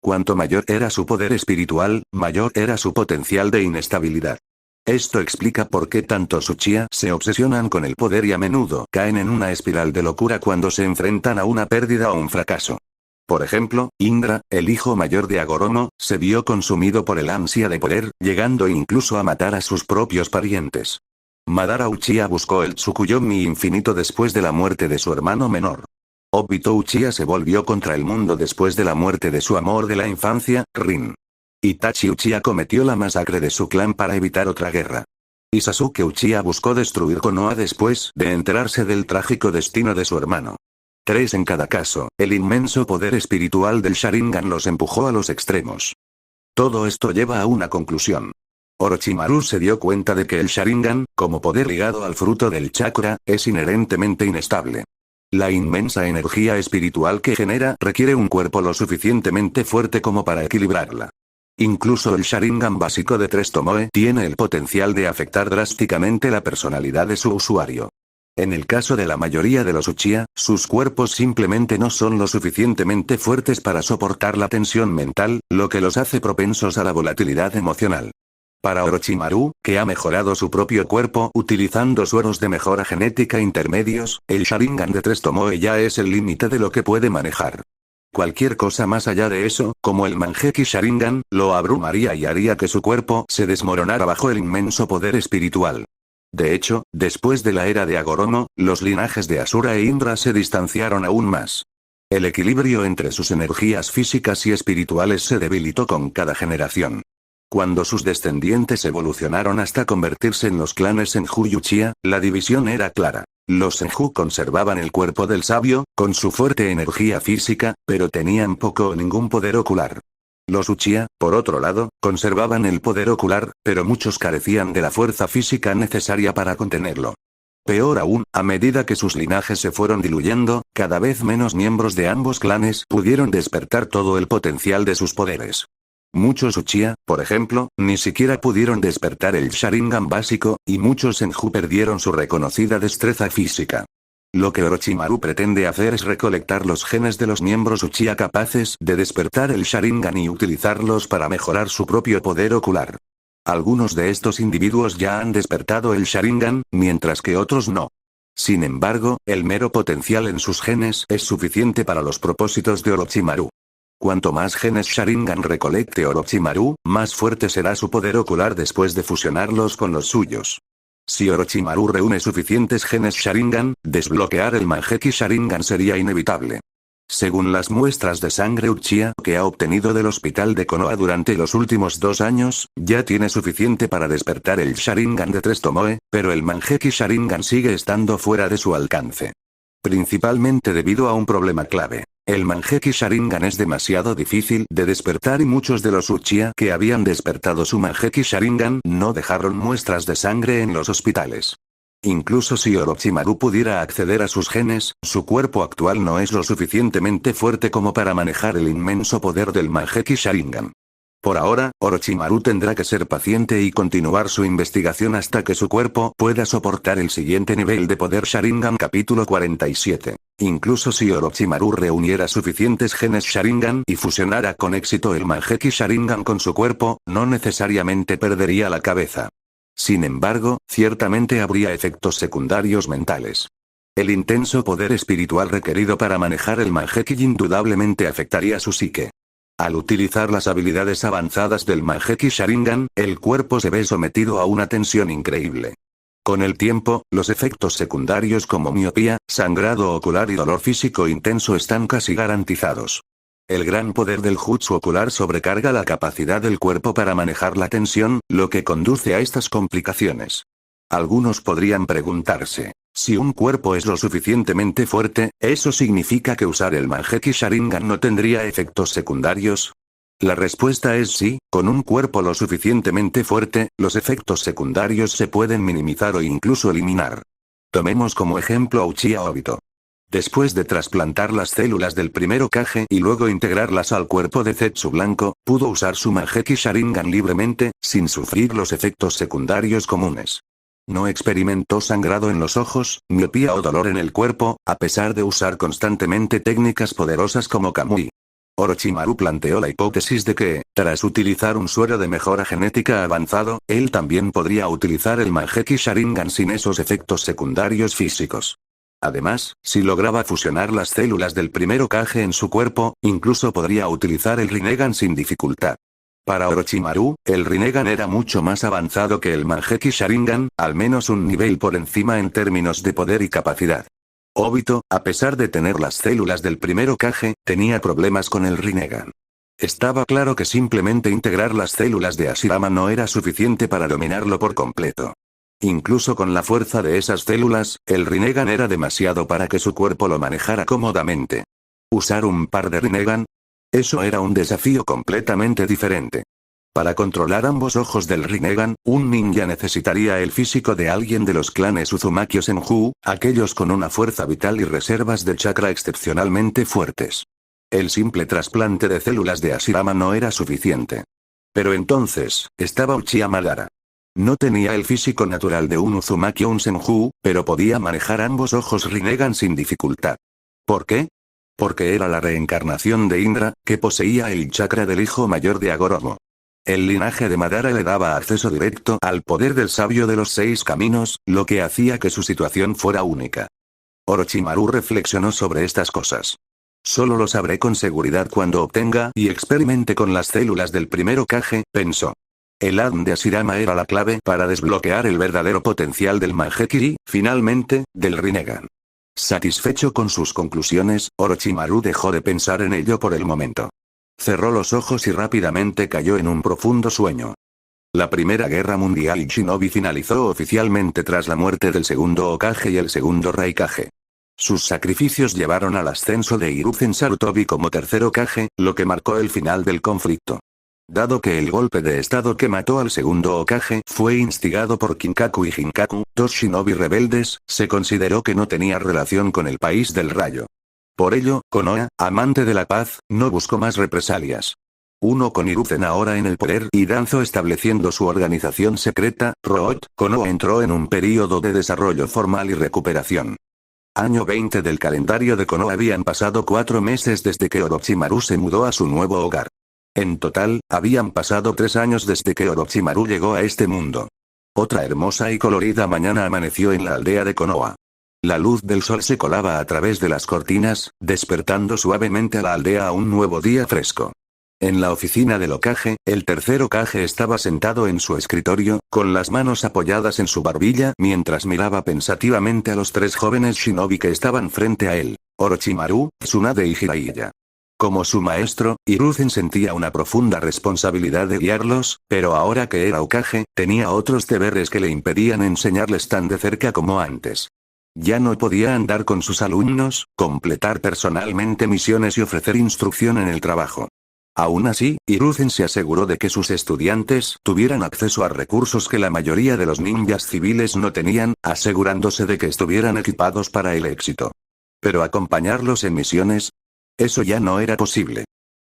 Cuanto mayor era su poder espiritual, mayor era su potencial de inestabilidad. Esto explica por qué tantos Uchiha se obsesionan con el poder y a menudo caen en una espiral de locura cuando se enfrentan a una pérdida o un fracaso. Por ejemplo, Indra, el hijo mayor de Agoromo, se vio consumido por el ansia de poder, llegando incluso a matar a sus propios parientes. Madara Uchiha buscó el Tsukuyomi infinito después de la muerte de su hermano menor. Obito Uchiha se volvió contra el mundo después de la muerte de su amor de la infancia, Rin. Itachi Uchiha cometió la masacre de su clan para evitar otra guerra. Y Sasuke Uchiha buscó destruir Konoha después de enterarse del trágico destino de su hermano. 3 en cada caso, el inmenso poder espiritual del Sharingan los empujó a los extremos. Todo esto lleva a una conclusión. Orochimaru se dio cuenta de que el Sharingan, como poder ligado al fruto del chakra, es inherentemente inestable. La inmensa energía espiritual que genera requiere un cuerpo lo suficientemente fuerte como para equilibrarla. Incluso el Sharingan básico de 3 Tomoe tiene el potencial de afectar drásticamente la personalidad de su usuario. En el caso de la mayoría de los Uchiha, sus cuerpos simplemente no son lo suficientemente fuertes para soportar la tensión mental, lo que los hace propensos a la volatilidad emocional. Para Orochimaru, que ha mejorado su propio cuerpo utilizando sueros de mejora genética intermedios, el Sharingan de 3 Tomoe ya es el límite de lo que puede manejar. Cualquier cosa más allá de eso, como el Mangekyou Sharingan, lo abrumaría y haría que su cuerpo se desmoronara bajo el inmenso poder espiritual. De hecho, después de la era de Agoromo, los linajes de Asura e Indra se distanciaron aún más. El equilibrio entre sus energías físicas y espirituales se debilitó con cada generación. Cuando sus descendientes evolucionaron hasta convertirse en los clanes Senju y Uchiha, la división era clara. Los Senju conservaban el cuerpo del sabio, con su fuerte energía física, pero tenían poco o ningún poder ocular. Los Uchiha, por otro lado, conservaban el poder ocular, pero muchos carecían de la fuerza física necesaria para contenerlo. Peor aún, a medida que sus linajes se fueron diluyendo, cada vez menos miembros de ambos clanes pudieron despertar todo el potencial de sus poderes. Muchos Uchiha, por ejemplo, ni siquiera pudieron despertar el Sharingan básico, y muchos Senju perdieron su reconocida destreza física. Lo que Orochimaru pretende hacer es recolectar los genes de los miembros Uchiha capaces de despertar el Sharingan y utilizarlos para mejorar su propio poder ocular. Algunos de estos individuos ya han despertado el Sharingan, mientras que otros no. Sin embargo, el mero potencial en sus genes es suficiente para los propósitos de Orochimaru. Cuanto más genes Sharingan recolecte Orochimaru, más fuerte será su poder ocular después de fusionarlos con los suyos. Si Orochimaru reúne suficientes genes Sharingan, desbloquear el Mangekyou Sharingan sería inevitable. Según las muestras de sangre Uchiha que ha obtenido del hospital de Konoha durante los últimos 2 años, ya tiene suficiente para despertar el Sharingan de 3 Tomoe, pero el Mangekyou Sharingan sigue estando fuera de su alcance. Principalmente debido a un problema clave. El Mangekyou Sharingan es demasiado difícil de despertar y muchos de los Uchiha que habían despertado su Mangekyou Sharingan no dejaron muestras de sangre en los hospitales. Incluso si Orochimaru pudiera acceder a sus genes, su cuerpo actual no es lo suficientemente fuerte como para manejar el inmenso poder del Mangekyou Sharingan. Por ahora, Orochimaru tendrá que ser paciente y continuar su investigación hasta que su cuerpo pueda soportar el siguiente nivel de poder Sharingan. Capítulo 47. Incluso si Orochimaru reuniera suficientes genes Sharingan y fusionara con éxito el Mangekyou Sharingan con su cuerpo, no necesariamente perdería la cabeza. Sin embargo, ciertamente habría efectos secundarios mentales. El intenso poder espiritual requerido para manejar el Mangekyou indudablemente afectaría su psique. Al utilizar las habilidades avanzadas del Mangekyou Sharingan, el cuerpo se ve sometido a una tensión increíble. Con el tiempo, los efectos secundarios como miopía, sangrado ocular y dolor físico intenso están casi garantizados. El gran poder del jutsu ocular sobrecarga la capacidad del cuerpo para manejar la tensión, lo que conduce a estas complicaciones. Algunos podrían preguntarse, si un cuerpo es lo suficientemente fuerte, ¿eso significa que usar el Mangekyou Sharingan no tendría efectos secundarios? La respuesta es sí, con un cuerpo lo suficientemente fuerte, los efectos secundarios se pueden minimizar o incluso eliminar. Tomemos como ejemplo a Uchiha Obito. Después de trasplantar las células del primer Hokage y luego integrarlas al cuerpo de Zetsu Blanco, pudo usar su Mangekyou Sharingan libremente, sin sufrir los efectos secundarios comunes. No experimentó sangrado en los ojos, miopía o dolor en el cuerpo, a pesar de usar constantemente técnicas poderosas como Kamui. Orochimaru planteó la hipótesis de que, tras utilizar un suero de mejora genética avanzado, él también podría utilizar el Mangekyou Sharingan sin esos efectos secundarios físicos. Además, si lograba fusionar las células del primer Hokage en su cuerpo, incluso podría utilizar el Rinnegan sin dificultad. Para Orochimaru, el Rinnegan era mucho más avanzado que el Mangekyou Sharingan, al menos un nivel por encima en términos de poder y capacidad. Obito, a pesar de tener las células del primer Hokage, tenía problemas con el Rinnegan. Estaba claro que simplemente integrar las células de Hashirama no era suficiente para dominarlo por completo. Incluso con la fuerza de esas células, el Rinnegan era demasiado para que su cuerpo lo manejara cómodamente. ¿Usar un par de Rinnegan? Eso era un desafío completamente diferente. Para controlar ambos ojos del Rinnegan, un ninja necesitaría el físico de alguien de los clanes Uzumaki o Senju, aquellos con una fuerza vital y reservas de chakra excepcionalmente fuertes. El simple trasplante de células de Hashirama no era suficiente. Pero entonces, estaba Uchiha Madara. No tenía el físico natural de un Uzumaki o un Senju, pero podía manejar ambos ojos Rinnegan sin dificultad. ¿Por qué? Porque era la reencarnación de Indra, que poseía el chakra del hijo mayor de Agoromo. El linaje de Madara le daba acceso directo al poder del sabio de los 6 caminos, lo que hacía que su situación fuera única. Orochimaru reflexionó sobre estas cosas. Solo lo sabré con seguridad cuando obtenga y experimente con las células del primer Hokage, pensó. El Adn de Hashirama era la clave para desbloquear el verdadero potencial del Mangekyou y, finalmente, del Rinnegan. Satisfecho con sus conclusiones, Orochimaru dejó de pensar en ello por el momento. Cerró los ojos y rápidamente cayó en un profundo sueño. La Primera Guerra Mundial Shinobi finalizó oficialmente tras la muerte del segundo Hokage y el segundo Raikage. Sus sacrificios llevaron al ascenso de Hiruzen Sarutobi como tercer Hokage, lo que marcó el final del conflicto. Dado que el golpe de estado que mató al segundo Hokage fue instigado por Kinkaku y Jinkaku, 2 shinobi rebeldes, se consideró que no tenía relación con el país del rayo. Por ello, Konoha, amante de la paz, no buscó más represalias. Uno con Hiruzen ahora en el poder y Danzo estableciendo su organización secreta, Root, Konoha entró en un período de desarrollo formal y recuperación. Año 20 del calendario de Konoha. Habían pasado 4 meses desde que Orochimaru se mudó a su nuevo hogar. En total, habían pasado 3 años desde que Orochimaru llegó a este mundo. Otra hermosa y colorida mañana amaneció en la aldea de Konoha. La luz del sol se colaba a través de las cortinas, despertando suavemente a la aldea a un nuevo día fresco. En la oficina del Hokage, el tercer Hokage estaba sentado en su escritorio, con las manos apoyadas en su barbilla mientras miraba pensativamente a los 3 jóvenes shinobi que estaban frente a él, Orochimaru, Tsunade y Jiraiya. Como su maestro, Hiruzen sentía una profunda responsabilidad de guiarlos, pero ahora que era Hokage, tenía otros deberes que le impedían enseñarles tan de cerca como antes. Ya no podía andar con sus alumnos, completar personalmente misiones y ofrecer instrucción en el trabajo. Aún así, Hiruzen se aseguró de que sus estudiantes tuvieran acceso a recursos que la mayoría de los ninjas civiles no tenían, asegurándose de que estuvieran equipados para el éxito. Pero acompañarlos en misiones, eso ya no era posible.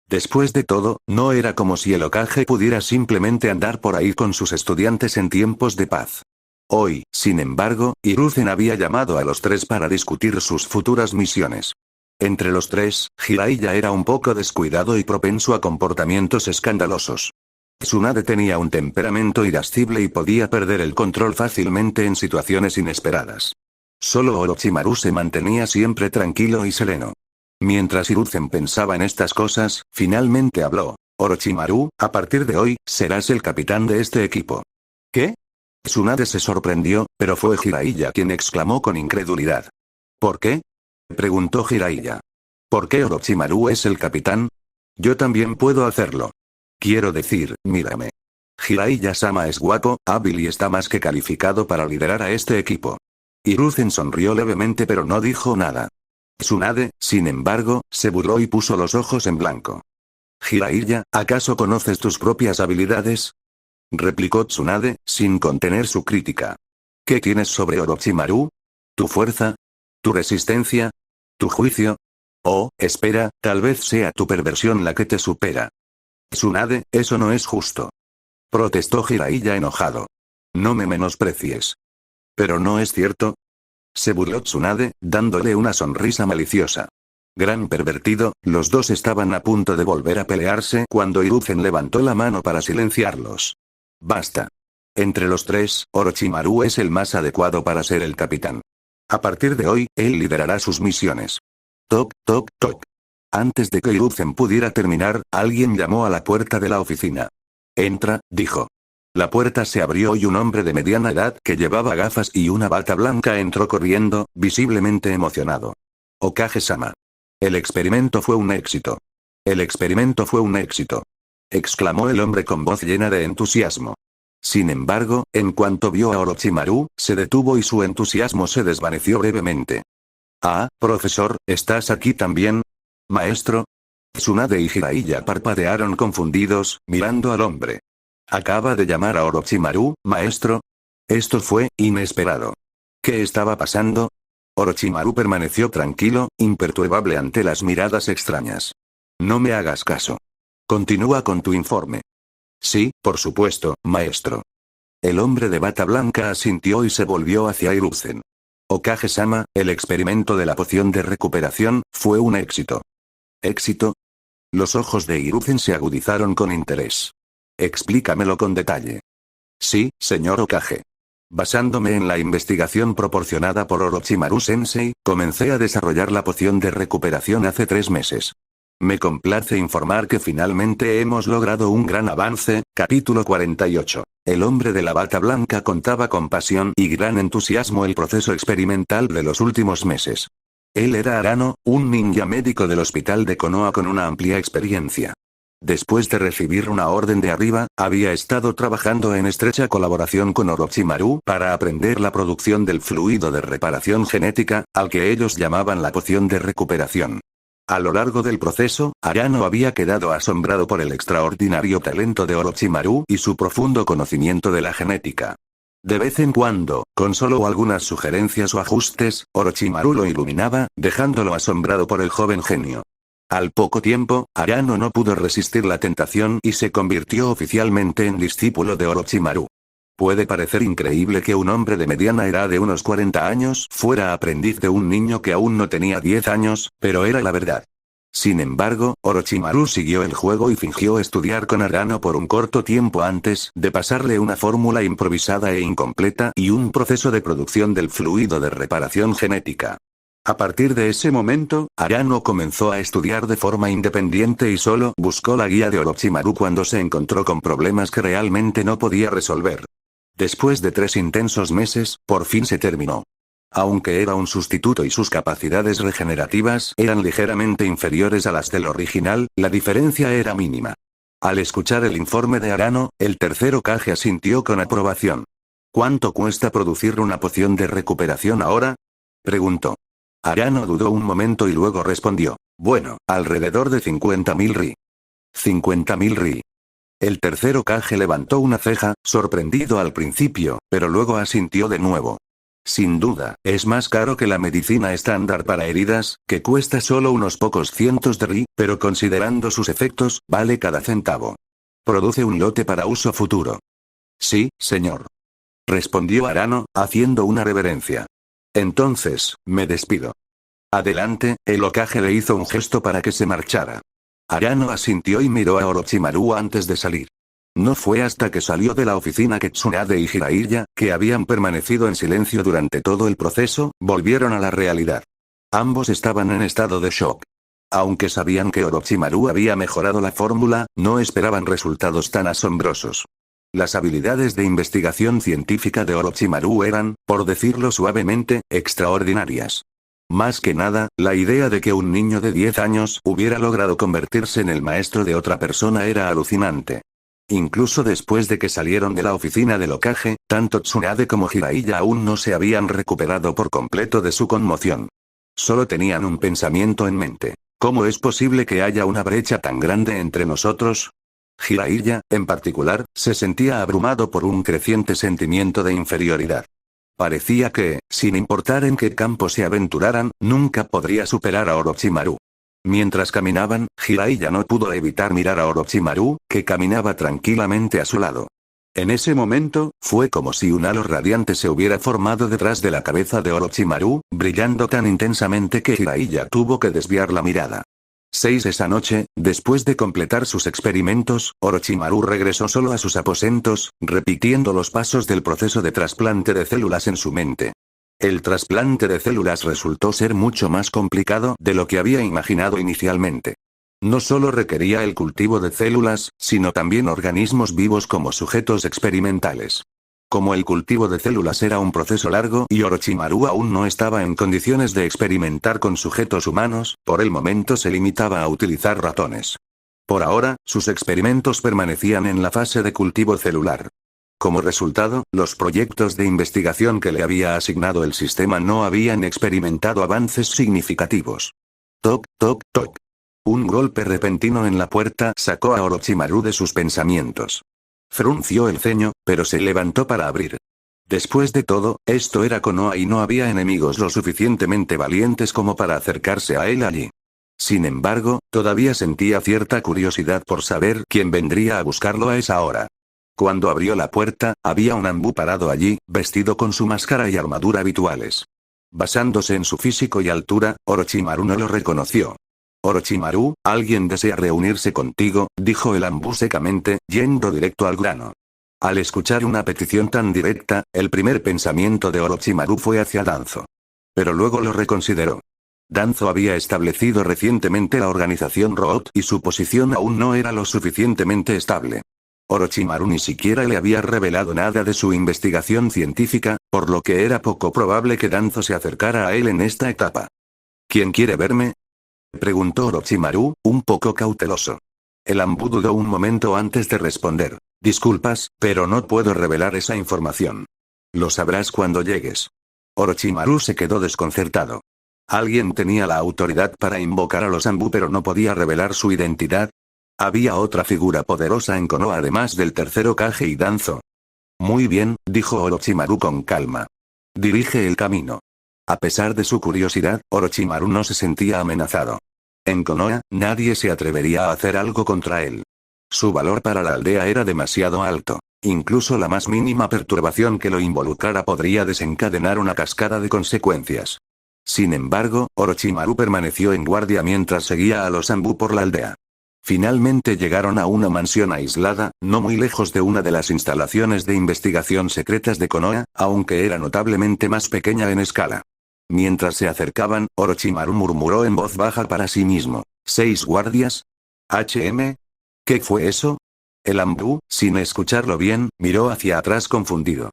Después de todo, no era como si el Hokage pudiera simplemente andar por ahí con sus estudiantes en tiempos de paz. Hoy, sin embargo, Hiruzen había llamado a los tres para discutir sus futuras misiones. Entre los tres, Jiraiya era un poco descuidado y propenso a comportamientos escandalosos. Tsunade tenía un temperamento irascible y podía perder el control fácilmente en situaciones inesperadas. Solo Orochimaru se mantenía siempre tranquilo y sereno. Mientras Hiruzen pensaba en estas cosas, finalmente habló. Orochimaru, a partir de hoy, serás el capitán de este equipo. ¿Qué? Tsunade se sorprendió, pero fue Jiraiya quien exclamó con incredulidad. ¿Por qué? Preguntó Jiraiya. ¿Por qué Orochimaru es el capitán? Yo también puedo hacerlo. Quiero decir, mírame. Jiraiya-sama es guapo, hábil y está más que calificado para liderar a este equipo. Hiruzen sonrió levemente pero no dijo nada. Tsunade, sin embargo, se burló y puso los ojos en blanco. Jiraiya, ¿acaso conoces tus propias habilidades? Replicó Tsunade, sin contener su crítica. ¿Qué tienes sobre Orochimaru? ¿Tu fuerza? ¿Tu resistencia? ¿Tu juicio? Oh, espera, tal vez sea tu perversión la que te supera. Tsunade, eso no es justo. Protestó Jiraiya enojado. No me menosprecies. ¿Pero no es cierto? Se burló Tsunade, dándole una sonrisa maliciosa. Gran pervertido, los dos estaban a punto de volver a pelearse cuando Hiruzen levantó la mano para silenciarlos. Basta. Entre los tres, Orochimaru es el más adecuado para ser el capitán. A partir de hoy, él liderará sus misiones. Toc, toc, toc. Antes de que Hiruzen pudiera terminar, alguien llamó a la puerta de la oficina. Entra, dijo. La puerta se abrió y un hombre de mediana edad que llevaba gafas y una bata blanca entró corriendo, visiblemente emocionado. Hokage-sama. El experimento fue un éxito. El experimento fue un éxito. Exclamó el hombre con voz llena de entusiasmo. Sin embargo, en cuanto vio a Orochimaru, se detuvo y su entusiasmo se desvaneció brevemente. Ah, profesor, ¿estás aquí también? Maestro. Tsunade y Jiraiya parpadearon confundidos, mirando al hombre. ¿Acaba de llamar a Orochimaru, maestro? Esto fue inesperado. ¿Qué estaba pasando? Orochimaru permaneció tranquilo, imperturbable ante las miradas extrañas. No me hagas caso. Continúa con tu informe. Sí, por supuesto, maestro. El hombre de bata blanca asintió y se volvió hacia Hiruzen. Hokage-sama, el experimento de la poción de recuperación, fue un éxito. ¿Éxito? Los ojos de Hiruzen se agudizaron con interés. Explícamelo con detalle. Sí, señor Hokage. Basándome en la investigación proporcionada por Orochimaru-sensei, comencé a desarrollar la poción de recuperación hace 3 meses. Me complace informar que finalmente hemos logrado un gran avance. Capítulo 48. El hombre de la bata blanca contaba con pasión y gran entusiasmo el proceso experimental de los últimos meses. Él era Arano, un ninja médico del hospital de Konoha con una amplia experiencia. Después de recibir una orden de arriba, había estado trabajando en estrecha colaboración con Orochimaru para aprender la producción del fluido de reparación genética, al que ellos llamaban la poción de recuperación. A lo largo del proceso, Arano había quedado asombrado por el extraordinario talento de Orochimaru y su profundo conocimiento de la genética. De vez en cuando, con solo algunas sugerencias o ajustes, Orochimaru lo iluminaba, dejándolo asombrado por el joven genio. Al poco tiempo, Arano no pudo resistir la tentación y se convirtió oficialmente en discípulo de Orochimaru. Puede parecer increíble que un hombre de mediana edad de unos 40 años fuera aprendiz de un niño que aún no tenía 10 años, pero era la verdad. Sin embargo, Orochimaru siguió el juego y fingió estudiar con Arano por un corto tiempo antes de pasarle una fórmula improvisada e incompleta y un proceso de producción del fluido de reparación genética. A partir de ese momento, Arano comenzó a estudiar de forma independiente y solo buscó la guía de Orochimaru cuando se encontró con problemas que realmente no podía resolver. Después de 3 intensos meses, por fin se terminó. Aunque era un sustituto y sus capacidades regenerativas eran ligeramente inferiores a las del original, la diferencia era mínima. Al escuchar el informe de Arano, el tercer Hokage asintió con aprobación. ¿Cuánto cuesta producir una poción de recuperación ahora? Preguntó. Arano dudó un momento y luego respondió. Bueno, alrededor de 50.000 ri. 50.000 ri. El tercer Hokage levantó una ceja, sorprendido al principio, pero luego asintió de nuevo. Sin duda, es más caro que la medicina estándar para heridas, que cuesta solo unos pocos cientos de ri, pero considerando sus efectos, vale cada centavo. Produce un lote para uso futuro. Sí, señor. Respondió Arano, haciendo una reverencia. Entonces, me despido. Adelante, el Hokage le hizo un gesto para que se marchara. Arano asintió y miró a Orochimaru antes de salir. No fue hasta que salió de la oficina que Tsunade y Jiraiya, que habían permanecido en silencio durante todo el proceso, volvieron a la realidad. Ambos estaban en estado de shock. Aunque sabían que Orochimaru había mejorado la fórmula, no esperaban resultados tan asombrosos. Las habilidades de investigación científica de Orochimaru eran, por decirlo suavemente, extraordinarias. Más que nada, la idea de que un niño de 10 años hubiera logrado convertirse en el maestro de otra persona era alucinante. Incluso después de que salieron de la oficina del Hokage, tanto Tsunade como Jiraiya aún no se habían recuperado por completo de su conmoción. Solo tenían un pensamiento en mente. ¿Cómo es posible que haya una brecha tan grande entre nosotros? Jiraiya, en particular, se sentía abrumado por un creciente sentimiento de inferioridad. Parecía que, sin importar en qué campo se aventuraran, nunca podría superar a Orochimaru. Mientras caminaban, Jiraiya no pudo evitar mirar a Orochimaru, que caminaba tranquilamente a su lado. En ese momento, fue como si un halo radiante se hubiera formado detrás de la cabeza de Orochimaru, brillando tan intensamente que Jiraiya tuvo que desviar la mirada. Esa noche, después de completar sus experimentos, Orochimaru regresó solo a sus aposentos, repitiendo los pasos del proceso de trasplante de células en su mente. El trasplante de células resultó ser mucho más complicado de lo que había imaginado inicialmente. No solo requería el cultivo de células, sino también organismos vivos como sujetos experimentales. Como el cultivo de células era un proceso largo y Orochimaru aún no estaba en condiciones de experimentar con sujetos humanos, por el momento se limitaba a utilizar ratones. Por ahora, sus experimentos permanecían en la fase de cultivo celular. Como resultado, los proyectos de investigación que le había asignado el sistema no habían experimentado avances significativos. Toc, toc, toc. Un golpe repentino en la puerta sacó a Orochimaru de sus pensamientos. Frunció el ceño, pero se levantó para abrir. Después de todo, esto era Konoha y no había enemigos lo suficientemente valientes como para acercarse a él allí. Sin embargo, todavía sentía cierta curiosidad por saber quién vendría a buscarlo a esa hora. Cuando abrió la puerta, había un Anbu parado allí, vestido con su máscara y armadura habituales. Basándose en su físico y altura, Orochimaru no lo reconoció. Orochimaru, alguien desea reunirse contigo, dijo el Anbu secamente, yendo directo al grano. Al escuchar una petición tan directa, el primer pensamiento de Orochimaru fue hacia Danzo. Pero luego lo reconsideró. Danzo había establecido recientemente la organización Root y su posición aún no era lo suficientemente estable. Orochimaru ni siquiera le había revelado nada de su investigación científica, por lo que era poco probable que Danzo se acercara a él en esta etapa. ¿Quién quiere verme?, preguntó Orochimaru, un poco cauteloso. El Anbu dudó un momento antes de responder. Disculpas, pero no puedo revelar esa información. Lo sabrás cuando llegues. Orochimaru se quedó desconcertado. Alguien tenía la autoridad para invocar a los Anbu pero no podía revelar su identidad. Había otra figura poderosa en Konoha además del tercer Hokage y Danzo. Muy bien, dijo Orochimaru con calma. Dirige el camino. A pesar de su curiosidad, Orochimaru no se sentía amenazado. En Konoha, nadie se atrevería a hacer algo contra él. Su valor para la aldea era demasiado alto. Incluso la más mínima perturbación que lo involucrara podría desencadenar una cascada de consecuencias. Sin embargo, Orochimaru permaneció en guardia mientras seguía a los Anbu por la aldea. Finalmente llegaron a una mansión aislada, no muy lejos de una de las instalaciones de investigación secretas de Konoha, aunque era notablemente más pequeña en escala. Mientras se acercaban, Orochimaru murmuró en voz baja para sí mismo. ¿6 guardias? ¿HM? ¿Qué fue eso? El Anbu, sin escucharlo bien, miró hacia atrás confundido.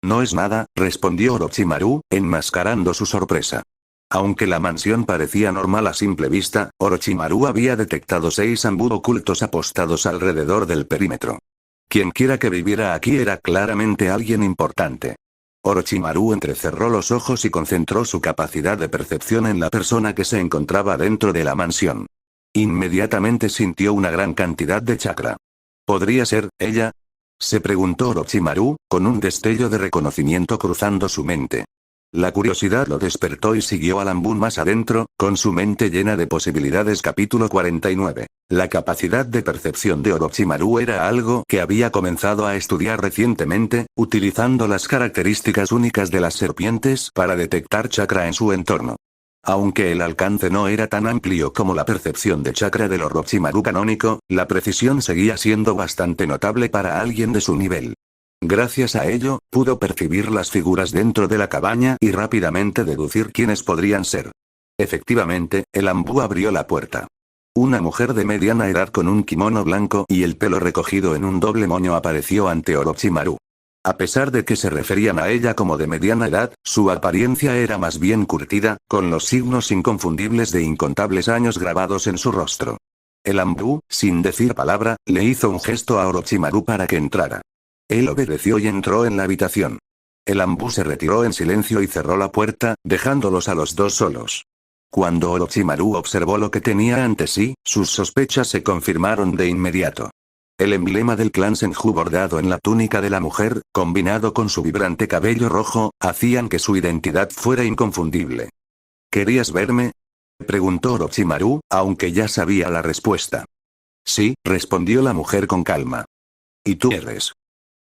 No es nada, respondió Orochimaru, enmascarando su sorpresa. Aunque la mansión parecía normal a simple vista, Orochimaru había detectado 6 Anbu ocultos apostados alrededor del perímetro. Quienquiera que viviera aquí era claramente alguien importante. Orochimaru entrecerró los ojos y concentró su capacidad de percepción en la persona que se encontraba dentro de la mansión. Inmediatamente sintió una gran cantidad de chakra. ¿Podría ser ella? Se preguntó Orochimaru, con un destello de reconocimiento cruzando su mente. La curiosidad lo despertó y siguió a Lambun más adentro, con su mente llena de posibilidades. Capítulo 49. La capacidad de percepción de Orochimaru era algo que había comenzado a estudiar recientemente, utilizando las características únicas de las serpientes para detectar chakra en su entorno. Aunque el alcance no era tan amplio como la percepción de chakra del Orochimaru canónico, la precisión seguía siendo bastante notable para alguien de su nivel. Gracias a ello, pudo percibir las figuras dentro de la cabaña y rápidamente deducir quiénes podrían ser. Efectivamente, el Anbu abrió la puerta. Una mujer de mediana edad con un kimono blanco y el pelo recogido en un doble moño apareció ante Orochimaru. A pesar de que se referían a ella como de mediana edad, su apariencia era más bien curtida, con los signos inconfundibles de incontables años grabados en su rostro. El Anbu, sin decir palabra, le hizo un gesto a Orochimaru para que entrara. Él obedeció y entró en la habitación. El Anbu se retiró en silencio y cerró la puerta, dejándolos a los dos solos. Cuando Orochimaru observó lo que tenía ante sí, sus sospechas se confirmaron de inmediato. El emblema del clan Senju bordado en la túnica de la mujer, combinado con su vibrante cabello rojo, hacían que su identidad fuera inconfundible. ¿Querías verme?, preguntó Orochimaru, aunque ya sabía la respuesta. Sí, respondió la mujer con calma. ¿Y tú eres?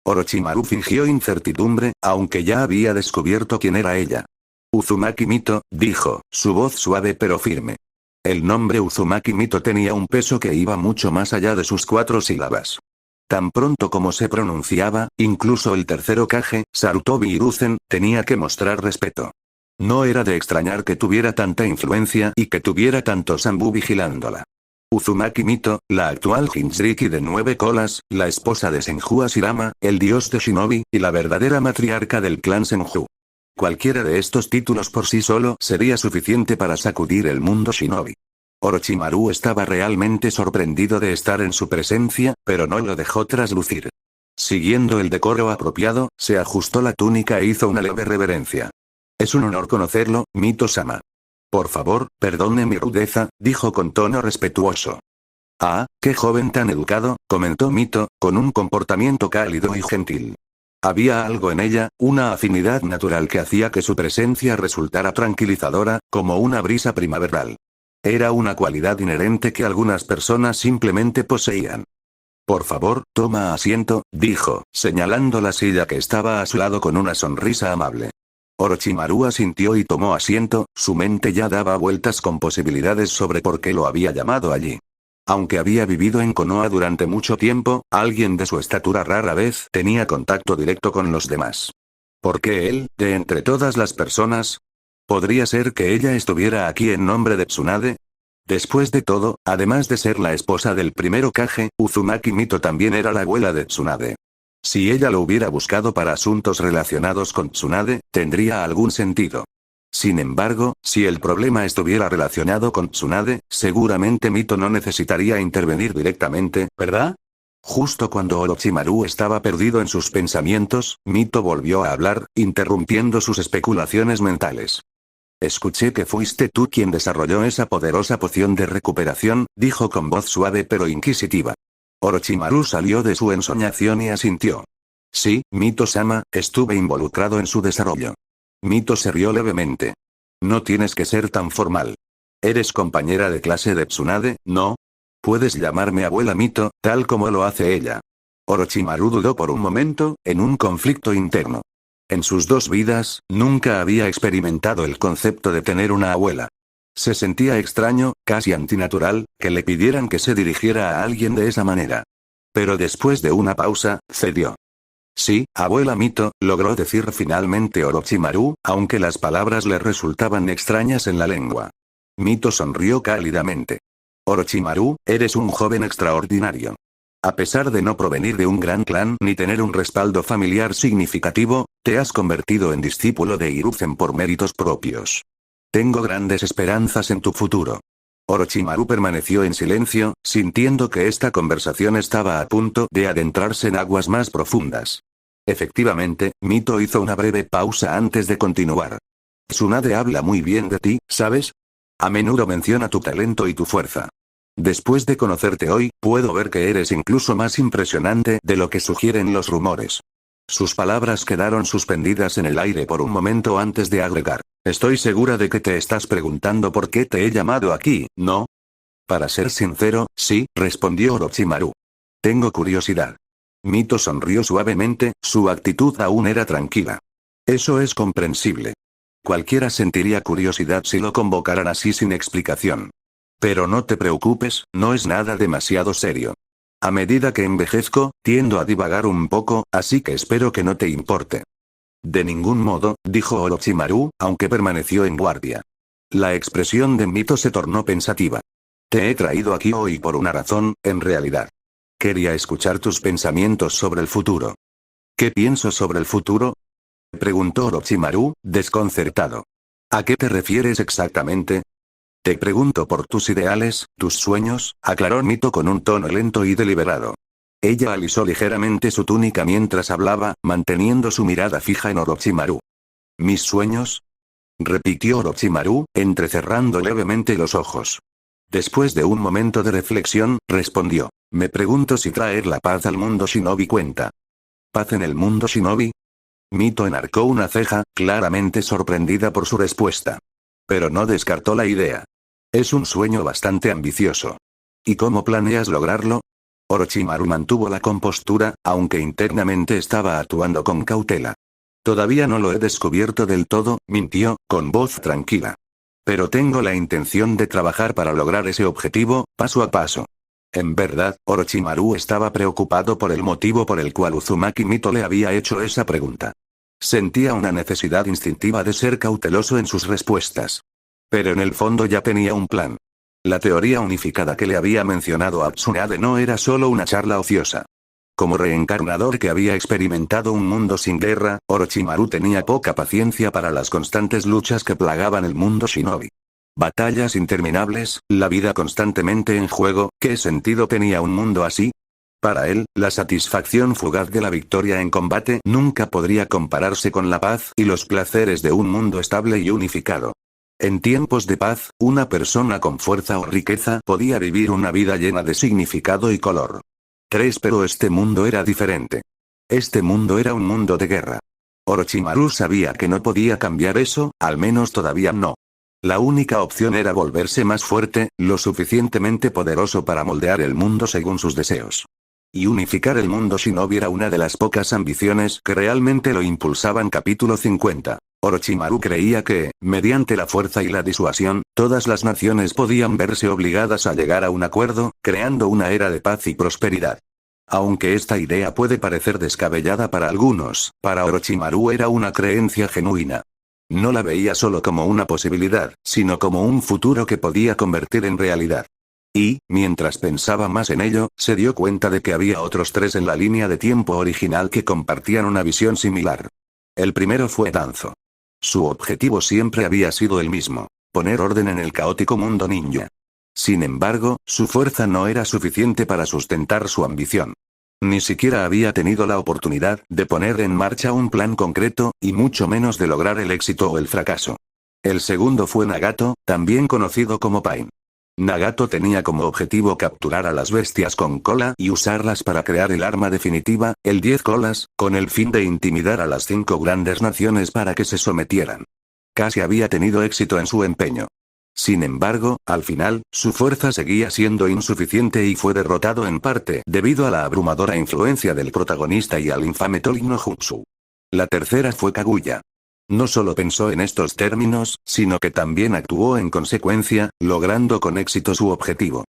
Orochimaru fingió incertidumbre, aunque ya había descubierto quién era ella. Uzumaki Mito, dijo, su voz suave pero firme. El nombre Uzumaki Mito tenía un peso que iba mucho más allá de sus 4 sílabas. Tan pronto como se pronunciaba, incluso el tercer Hokage, Sarutobi Hiruzen, tenía que mostrar respeto. No era de extrañar que tuviera tanta influencia y que tuviera tantos Anbu vigilándola. Uzumaki Mito, la actual Jinchuriki de 9 colas, la esposa de Senju Hashirama, el dios de Shinobi, y la verdadera matriarca del clan Senju. Cualquiera de estos títulos por sí solo sería suficiente para sacudir el mundo Shinobi. Orochimaru estaba realmente sorprendido de estar en su presencia, pero no lo dejó traslucir. Siguiendo el decoro apropiado, se ajustó la túnica e hizo una leve reverencia. Es un honor conocerlo, Mito-sama. Por favor, perdone mi rudeza, dijo con tono respetuoso. Ah, qué joven tan educado, comentó Mito, con un comportamiento cálido y gentil. Había algo en ella, una afinidad natural que hacía que su presencia resultara tranquilizadora, como una brisa primaveral. Era una cualidad inherente que algunas personas simplemente poseían. Por favor, toma asiento, dijo, señalando la silla que estaba a su lado con una sonrisa amable. Orochimaru asintió y tomó asiento, su mente ya daba vueltas con posibilidades sobre por qué lo había llamado allí. Aunque había vivido en Konoha durante mucho tiempo, alguien de su estatura rara vez tenía contacto directo con los demás. ¿Por qué él, de entre todas las personas? ¿Podría ser que ella estuviera aquí en nombre de Tsunade? Después de todo, además de ser la esposa del primer Hokage, Uzumaki Mito también era la abuela de Tsunade. Si ella lo hubiera buscado para asuntos relacionados con Tsunade, tendría algún sentido. Sin embargo, si el problema estuviera relacionado con Tsunade, seguramente Mito no necesitaría intervenir directamente, ¿verdad? Justo cuando Orochimaru estaba perdido en sus pensamientos, Mito volvió a hablar, interrumpiendo sus especulaciones mentales. Escuché que fuiste tú quien desarrolló esa poderosa poción de recuperación, dijo con voz suave pero inquisitiva. Orochimaru salió de su ensoñación y asintió. Sí, Mito-sama, estuve involucrado en su desarrollo. Mito se rió levemente. No tienes que ser tan formal. Eres compañera de clase de Tsunade, ¿no? Puedes llamarme abuela Mito, tal como lo hace ella. Orochimaru dudó por un momento, en un conflicto interno. En sus 2 vidas, nunca había experimentado el concepto de tener una abuela. Se sentía extraño, casi antinatural, que le pidieran que se dirigiera a alguien de esa manera. Pero después de una pausa, cedió. Sí, abuela Mito, logró decir finalmente Orochimaru, aunque las palabras le resultaban extrañas en la lengua. Mito sonrió cálidamente. Orochimaru, eres un joven extraordinario. A pesar de no provenir de un gran clan ni tener un respaldo familiar significativo, te has convertido en discípulo de Hiruzen por méritos propios. Tengo grandes esperanzas en tu futuro. Orochimaru permaneció en silencio, sintiendo que esta conversación estaba a punto de adentrarse en aguas más profundas. Efectivamente, Mito hizo una breve pausa antes de continuar. Tsunade habla muy bien de ti, ¿sabes? A menudo menciona tu talento y tu fuerza. Después de conocerte hoy, puedo ver que eres incluso más impresionante de lo que sugieren los rumores. Sus palabras quedaron suspendidas en el aire por un momento antes de agregar. Estoy segura de que te estás preguntando por qué te he llamado aquí, ¿no? Para ser sincero, sí, respondió Orochimaru. Tengo curiosidad. Mito sonrió suavemente, su actitud aún era tranquila. Eso es comprensible. Cualquiera sentiría curiosidad si lo convocaran así sin explicación. Pero no te preocupes, no es nada demasiado serio. A medida que envejezco, tiendo a divagar un poco, así que espero que no te importe. De ningún modo, dijo Orochimaru, aunque permaneció en guardia. La expresión de Mito se tornó pensativa. Te he traído aquí hoy por una razón, en realidad. Quería escuchar tus pensamientos sobre el futuro. ¿Qué pienso sobre el futuro? Preguntó Orochimaru, desconcertado. ¿A qué te refieres exactamente? Te pregunto por tus ideales, tus sueños, aclaró Mito con un tono lento y deliberado. Ella alisó ligeramente su túnica mientras hablaba, manteniendo su mirada fija en Orochimaru. ¿Mis sueños? Repitió Orochimaru, entrecerrando levemente los ojos. Después de un momento de reflexión, respondió. Me pregunto si traer la paz al mundo shinobi cuenta. ¿Paz en el mundo shinobi? Mito enarcó una ceja, claramente sorprendida por su respuesta. Pero no descartó la idea. Es un sueño bastante ambicioso. ¿Y cómo planeas lograrlo? Orochimaru mantuvo la compostura, aunque internamente estaba actuando con cautela. Todavía no lo he descubierto del todo, mintió, con voz tranquila. Pero tengo la intención de trabajar para lograr ese objetivo, paso a paso. En verdad, Orochimaru estaba preocupado por el motivo por el cual Uzumaki Mito le había hecho esa pregunta. Sentía una necesidad instintiva de ser cauteloso en sus respuestas. Pero en el fondo ya tenía un plan. La teoría unificada que le había mencionado a Tsunade no era solo una charla ociosa. Como reencarnador que había experimentado un mundo sin guerra, Orochimaru tenía poca paciencia para las constantes luchas que plagaban el mundo shinobi. Batallas interminables, la vida constantemente en juego, ¿qué sentido tenía un mundo así? Para él, la satisfacción fugaz de la victoria en combate nunca podría compararse con la paz y los placeres de un mundo estable y unificado. En tiempos de paz, una persona con fuerza o riqueza podía vivir una vida llena de significado y color. Pero este mundo era diferente. Este mundo era un mundo de guerra. Orochimaru sabía que no podía cambiar eso, al menos todavía no. La única opción era volverse más fuerte, lo suficientemente poderoso para moldear el mundo según sus deseos. Y unificar el mundo shinobi era una de las pocas ambiciones que realmente lo impulsaban. Capítulo 50. Orochimaru creía que, mediante la fuerza y la disuasión, todas las naciones podían verse obligadas a llegar a un acuerdo, creando una era de paz y prosperidad. Aunque esta idea puede parecer descabellada para algunos, para Orochimaru era una creencia genuina. No la veía solo como una posibilidad, sino como un futuro que podía convertir en realidad. Y, mientras pensaba más en ello, se dio cuenta de que había otros tres en la línea de tiempo original que compartían una visión similar. El primero fue Danzo. Su objetivo siempre había sido el mismo: poner orden en el caótico mundo ninja. Sin embargo, su fuerza no era suficiente para sustentar su ambición. Ni siquiera había tenido la oportunidad de poner en marcha un plan concreto, y mucho menos de lograr el éxito o el fracaso. El segundo fue Nagato, también conocido como Pain. Nagato tenía como objetivo capturar a las bestias con cola y usarlas para crear el arma definitiva, el 10 colas, con el fin de intimidar a las 5 grandes naciones para que se sometieran. Casi había tenido éxito en su empeño. Sin embargo, al final, su fuerza seguía siendo insuficiente y fue derrotado en parte debido a la abrumadora influencia del protagonista y al infame Tori no Jutsu. La tercera fue Kaguya. No solo pensó en estos términos, sino que también actuó en consecuencia, logrando con éxito su objetivo.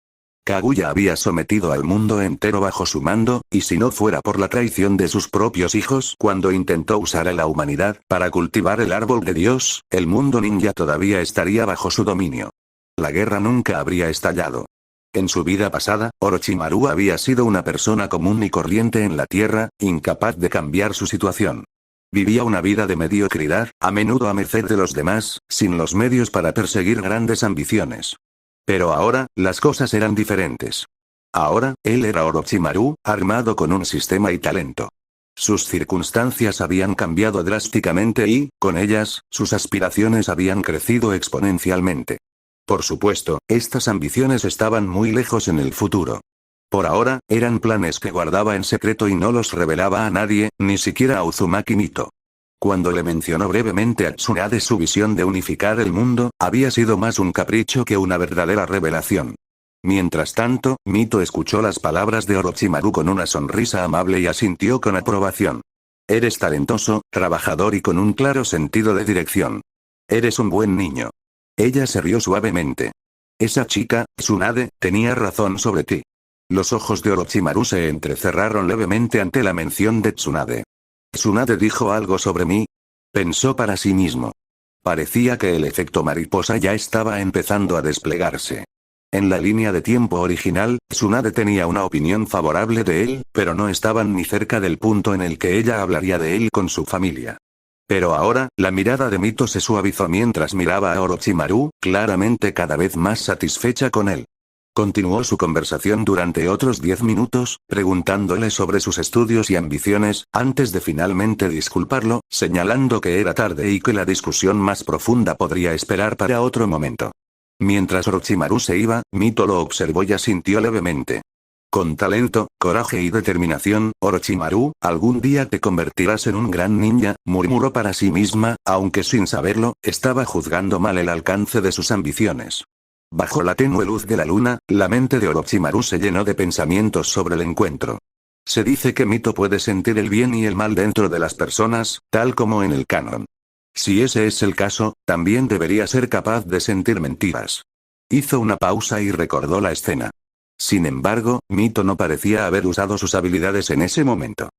Kaguya había sometido al mundo entero bajo su mando, y si no fuera por la traición de sus propios hijos cuando intentó usar a la humanidad para cultivar el árbol de Dios, el mundo ninja todavía estaría bajo su dominio. La guerra nunca habría estallado. En su vida pasada, Orochimaru había sido una persona común y corriente en la Tierra, incapaz de cambiar su situación. Vivía una vida de mediocridad, a menudo a merced de los demás, sin los medios para perseguir grandes ambiciones. Pero ahora, las cosas eran diferentes. Ahora, él era Orochimaru, armado con un sistema y talento. Sus circunstancias habían cambiado drásticamente y, con ellas, sus aspiraciones habían crecido exponencialmente. Por supuesto, estas ambiciones estaban muy lejos en el futuro. Por ahora, eran planes que guardaba en secreto y no los revelaba a nadie, ni siquiera a Uzumaki Mito. Cuando le mencionó brevemente a Tsunade su visión de unificar el mundo, había sido más un capricho que una verdadera revelación. Mientras tanto, Mito escuchó las palabras de Orochimaru con una sonrisa amable y asintió con aprobación. Eres talentoso, trabajador y con un claro sentido de dirección. Eres un buen niño. Ella se rió suavemente. Esa chica, Tsunade, tenía razón sobre ti. Los ojos de Orochimaru se entrecerraron levemente ante la mención de Tsunade. ¿Tsunade dijo algo sobre mí? Pensó para sí mismo. Parecía que el efecto mariposa ya estaba empezando a desplegarse. En la línea de tiempo original, Tsunade tenía una opinión favorable de él, pero no estaban ni cerca del punto en el que ella hablaría de él con su familia. Pero ahora, la mirada de Mito se suavizó mientras miraba a Orochimaru, claramente cada vez más satisfecha con él. Continuó su conversación durante otros 10 minutos, preguntándole sobre sus estudios y ambiciones, antes de finalmente disculparlo, señalando que era tarde y que la discusión más profunda podría esperar para otro momento. Mientras Orochimaru se iba, Mito lo observó y asintió levemente. Con talento, coraje y determinación, Orochimaru, algún día te convertirás en un gran ninja, murmuró para sí misma, aunque sin saberlo, estaba juzgando mal el alcance de sus ambiciones. Bajo la tenue luz de la luna, la mente de Orochimaru se llenó de pensamientos sobre el encuentro. Se dice que Mito puede sentir el bien y el mal dentro de las personas, tal como en el canon. Si ese es el caso, también debería ser capaz de sentir mentiras. Hizo una pausa y recordó la escena. Sin embargo, Mito no parecía haber usado sus habilidades en ese momento.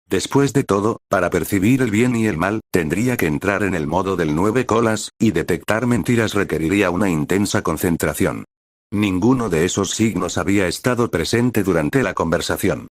Después de todo, para percibir el bien y el mal, tendría que entrar en el modo del 9 colas, y detectar mentiras requeriría una intensa concentración. Ninguno de esos signos había estado presente durante la conversación.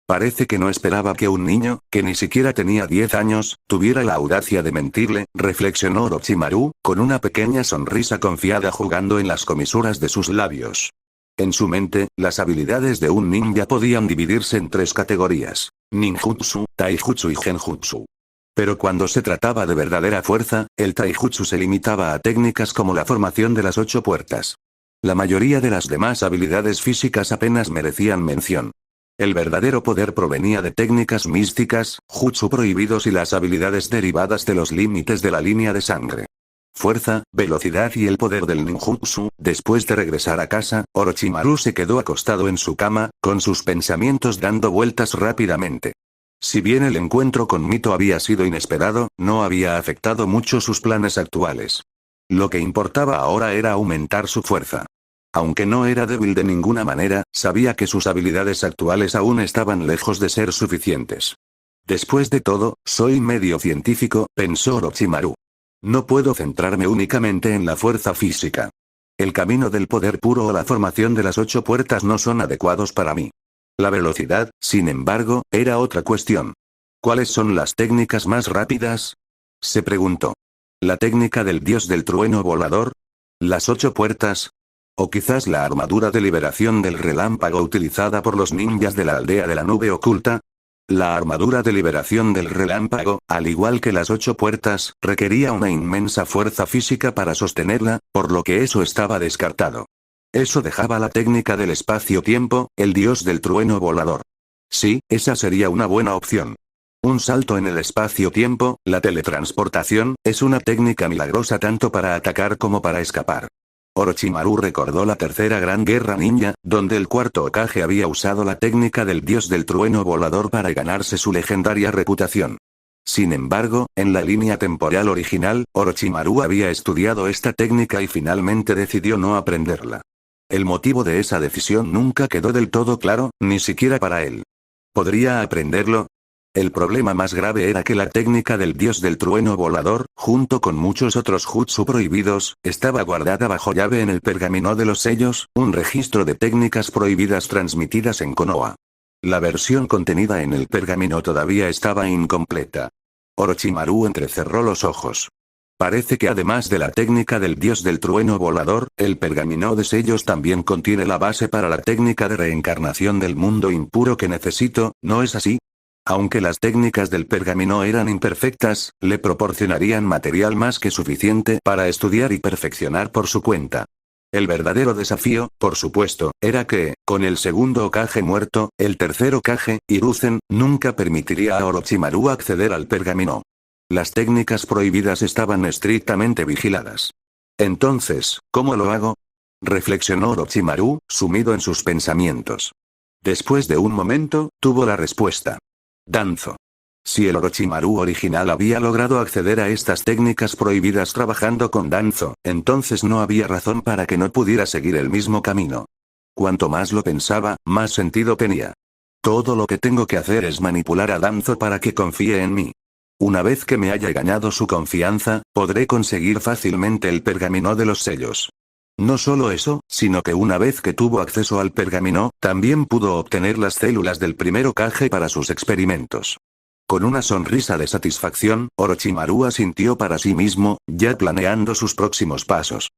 Parece que no esperaba que un niño, que ni siquiera tenía 10 años, tuviera la audacia de mentirle, reflexionó Orochimaru, con una pequeña sonrisa confiada jugando en las comisuras de sus labios. En su mente, las habilidades de un ninja podían dividirse en 3 categorías: ninjutsu, taijutsu y genjutsu. Pero cuando se trataba de verdadera fuerza, el taijutsu se limitaba a técnicas como la formación de las 8 puertas. La mayoría de las demás habilidades físicas apenas merecían mención. El verdadero poder provenía de técnicas místicas, jutsu prohibidos y las habilidades derivadas de los límites de la línea de sangre. Fuerza, velocidad y el poder del ninjutsu. Después de regresar a casa, Orochimaru se quedó acostado en su cama, con sus pensamientos dando vueltas rápidamente. Si bien el encuentro con Mito había sido inesperado, no había afectado mucho sus planes actuales. Lo que importaba ahora era aumentar su fuerza. Aunque no era débil de ninguna manera, sabía que sus habilidades actuales aún estaban lejos de ser suficientes. Después de todo, soy medio científico, pensó Orochimaru. No puedo centrarme únicamente en la fuerza física. El camino del poder puro o la formación de las 8 puertas no son adecuados para mí. La velocidad, sin embargo, era otra cuestión. ¿Cuáles son las técnicas más rápidas?, se preguntó. ¿La técnica del dios del trueno volador? ¿Las 8 puertas? ¿O quizás la armadura de liberación del relámpago utilizada por los ninjas de la aldea de la nube oculta? La armadura de liberación del relámpago, al igual que las 8 puertas, requería una inmensa fuerza física para sostenerla, por lo que eso estaba descartado. Eso dejaba la técnica del espacio-tiempo, el dios del trueno volador. Sí, esa sería una buena opción. Un salto en el espacio-tiempo, la teletransportación, es una técnica milagrosa tanto para atacar como para escapar. Orochimaru recordó la tercera gran guerra ninja, donde el cuarto Hokage había usado la técnica del dios del trueno volador para ganarse su legendaria reputación. Sin embargo, en la línea temporal original, Orochimaru había estudiado esta técnica y finalmente decidió no aprenderla. El motivo de esa decisión nunca quedó del todo claro, ni siquiera para él. ¿Podría aprenderlo? El problema más grave era que la técnica del dios del trueno volador, junto con muchos otros jutsu prohibidos, estaba guardada bajo llave en el pergamino de los sellos, un registro de técnicas prohibidas transmitidas en Konoha. La versión contenida en el pergamino todavía estaba incompleta. Orochimaru entrecerró los ojos. Parece que además de la técnica del dios del trueno volador, el pergamino de sellos también contiene la base para la técnica de reencarnación del mundo impuro que necesito, ¿no es así? Aunque las técnicas del pergamino eran imperfectas, le proporcionarían material más que suficiente para estudiar y perfeccionar por su cuenta. El verdadero desafío, por supuesto, era que, con el segundo Hokage muerto, el tercer Hokage, Hiruzen, nunca permitiría a Orochimaru acceder al pergamino. Las técnicas prohibidas estaban estrictamente vigiladas. Entonces, ¿cómo lo hago? Reflexionó Orochimaru, sumido en sus pensamientos. Después de un momento, tuvo la respuesta. Danzo. Si el Orochimaru original había logrado acceder a estas técnicas prohibidas trabajando con Danzo, entonces no había razón para que no pudiera seguir el mismo camino. Cuanto más lo pensaba, más sentido tenía. Todo lo que tengo que hacer es manipular a Danzo para que confíe en mí. Una vez que me haya ganado su confianza, podré conseguir fácilmente el pergamino de los sellos. No solo eso, sino que una vez que tuvo acceso al pergamino, también pudo obtener las células del primer Hokage para sus experimentos. Con una sonrisa de satisfacción, Orochimaru asintió para sí mismo, ya planeando sus próximos pasos.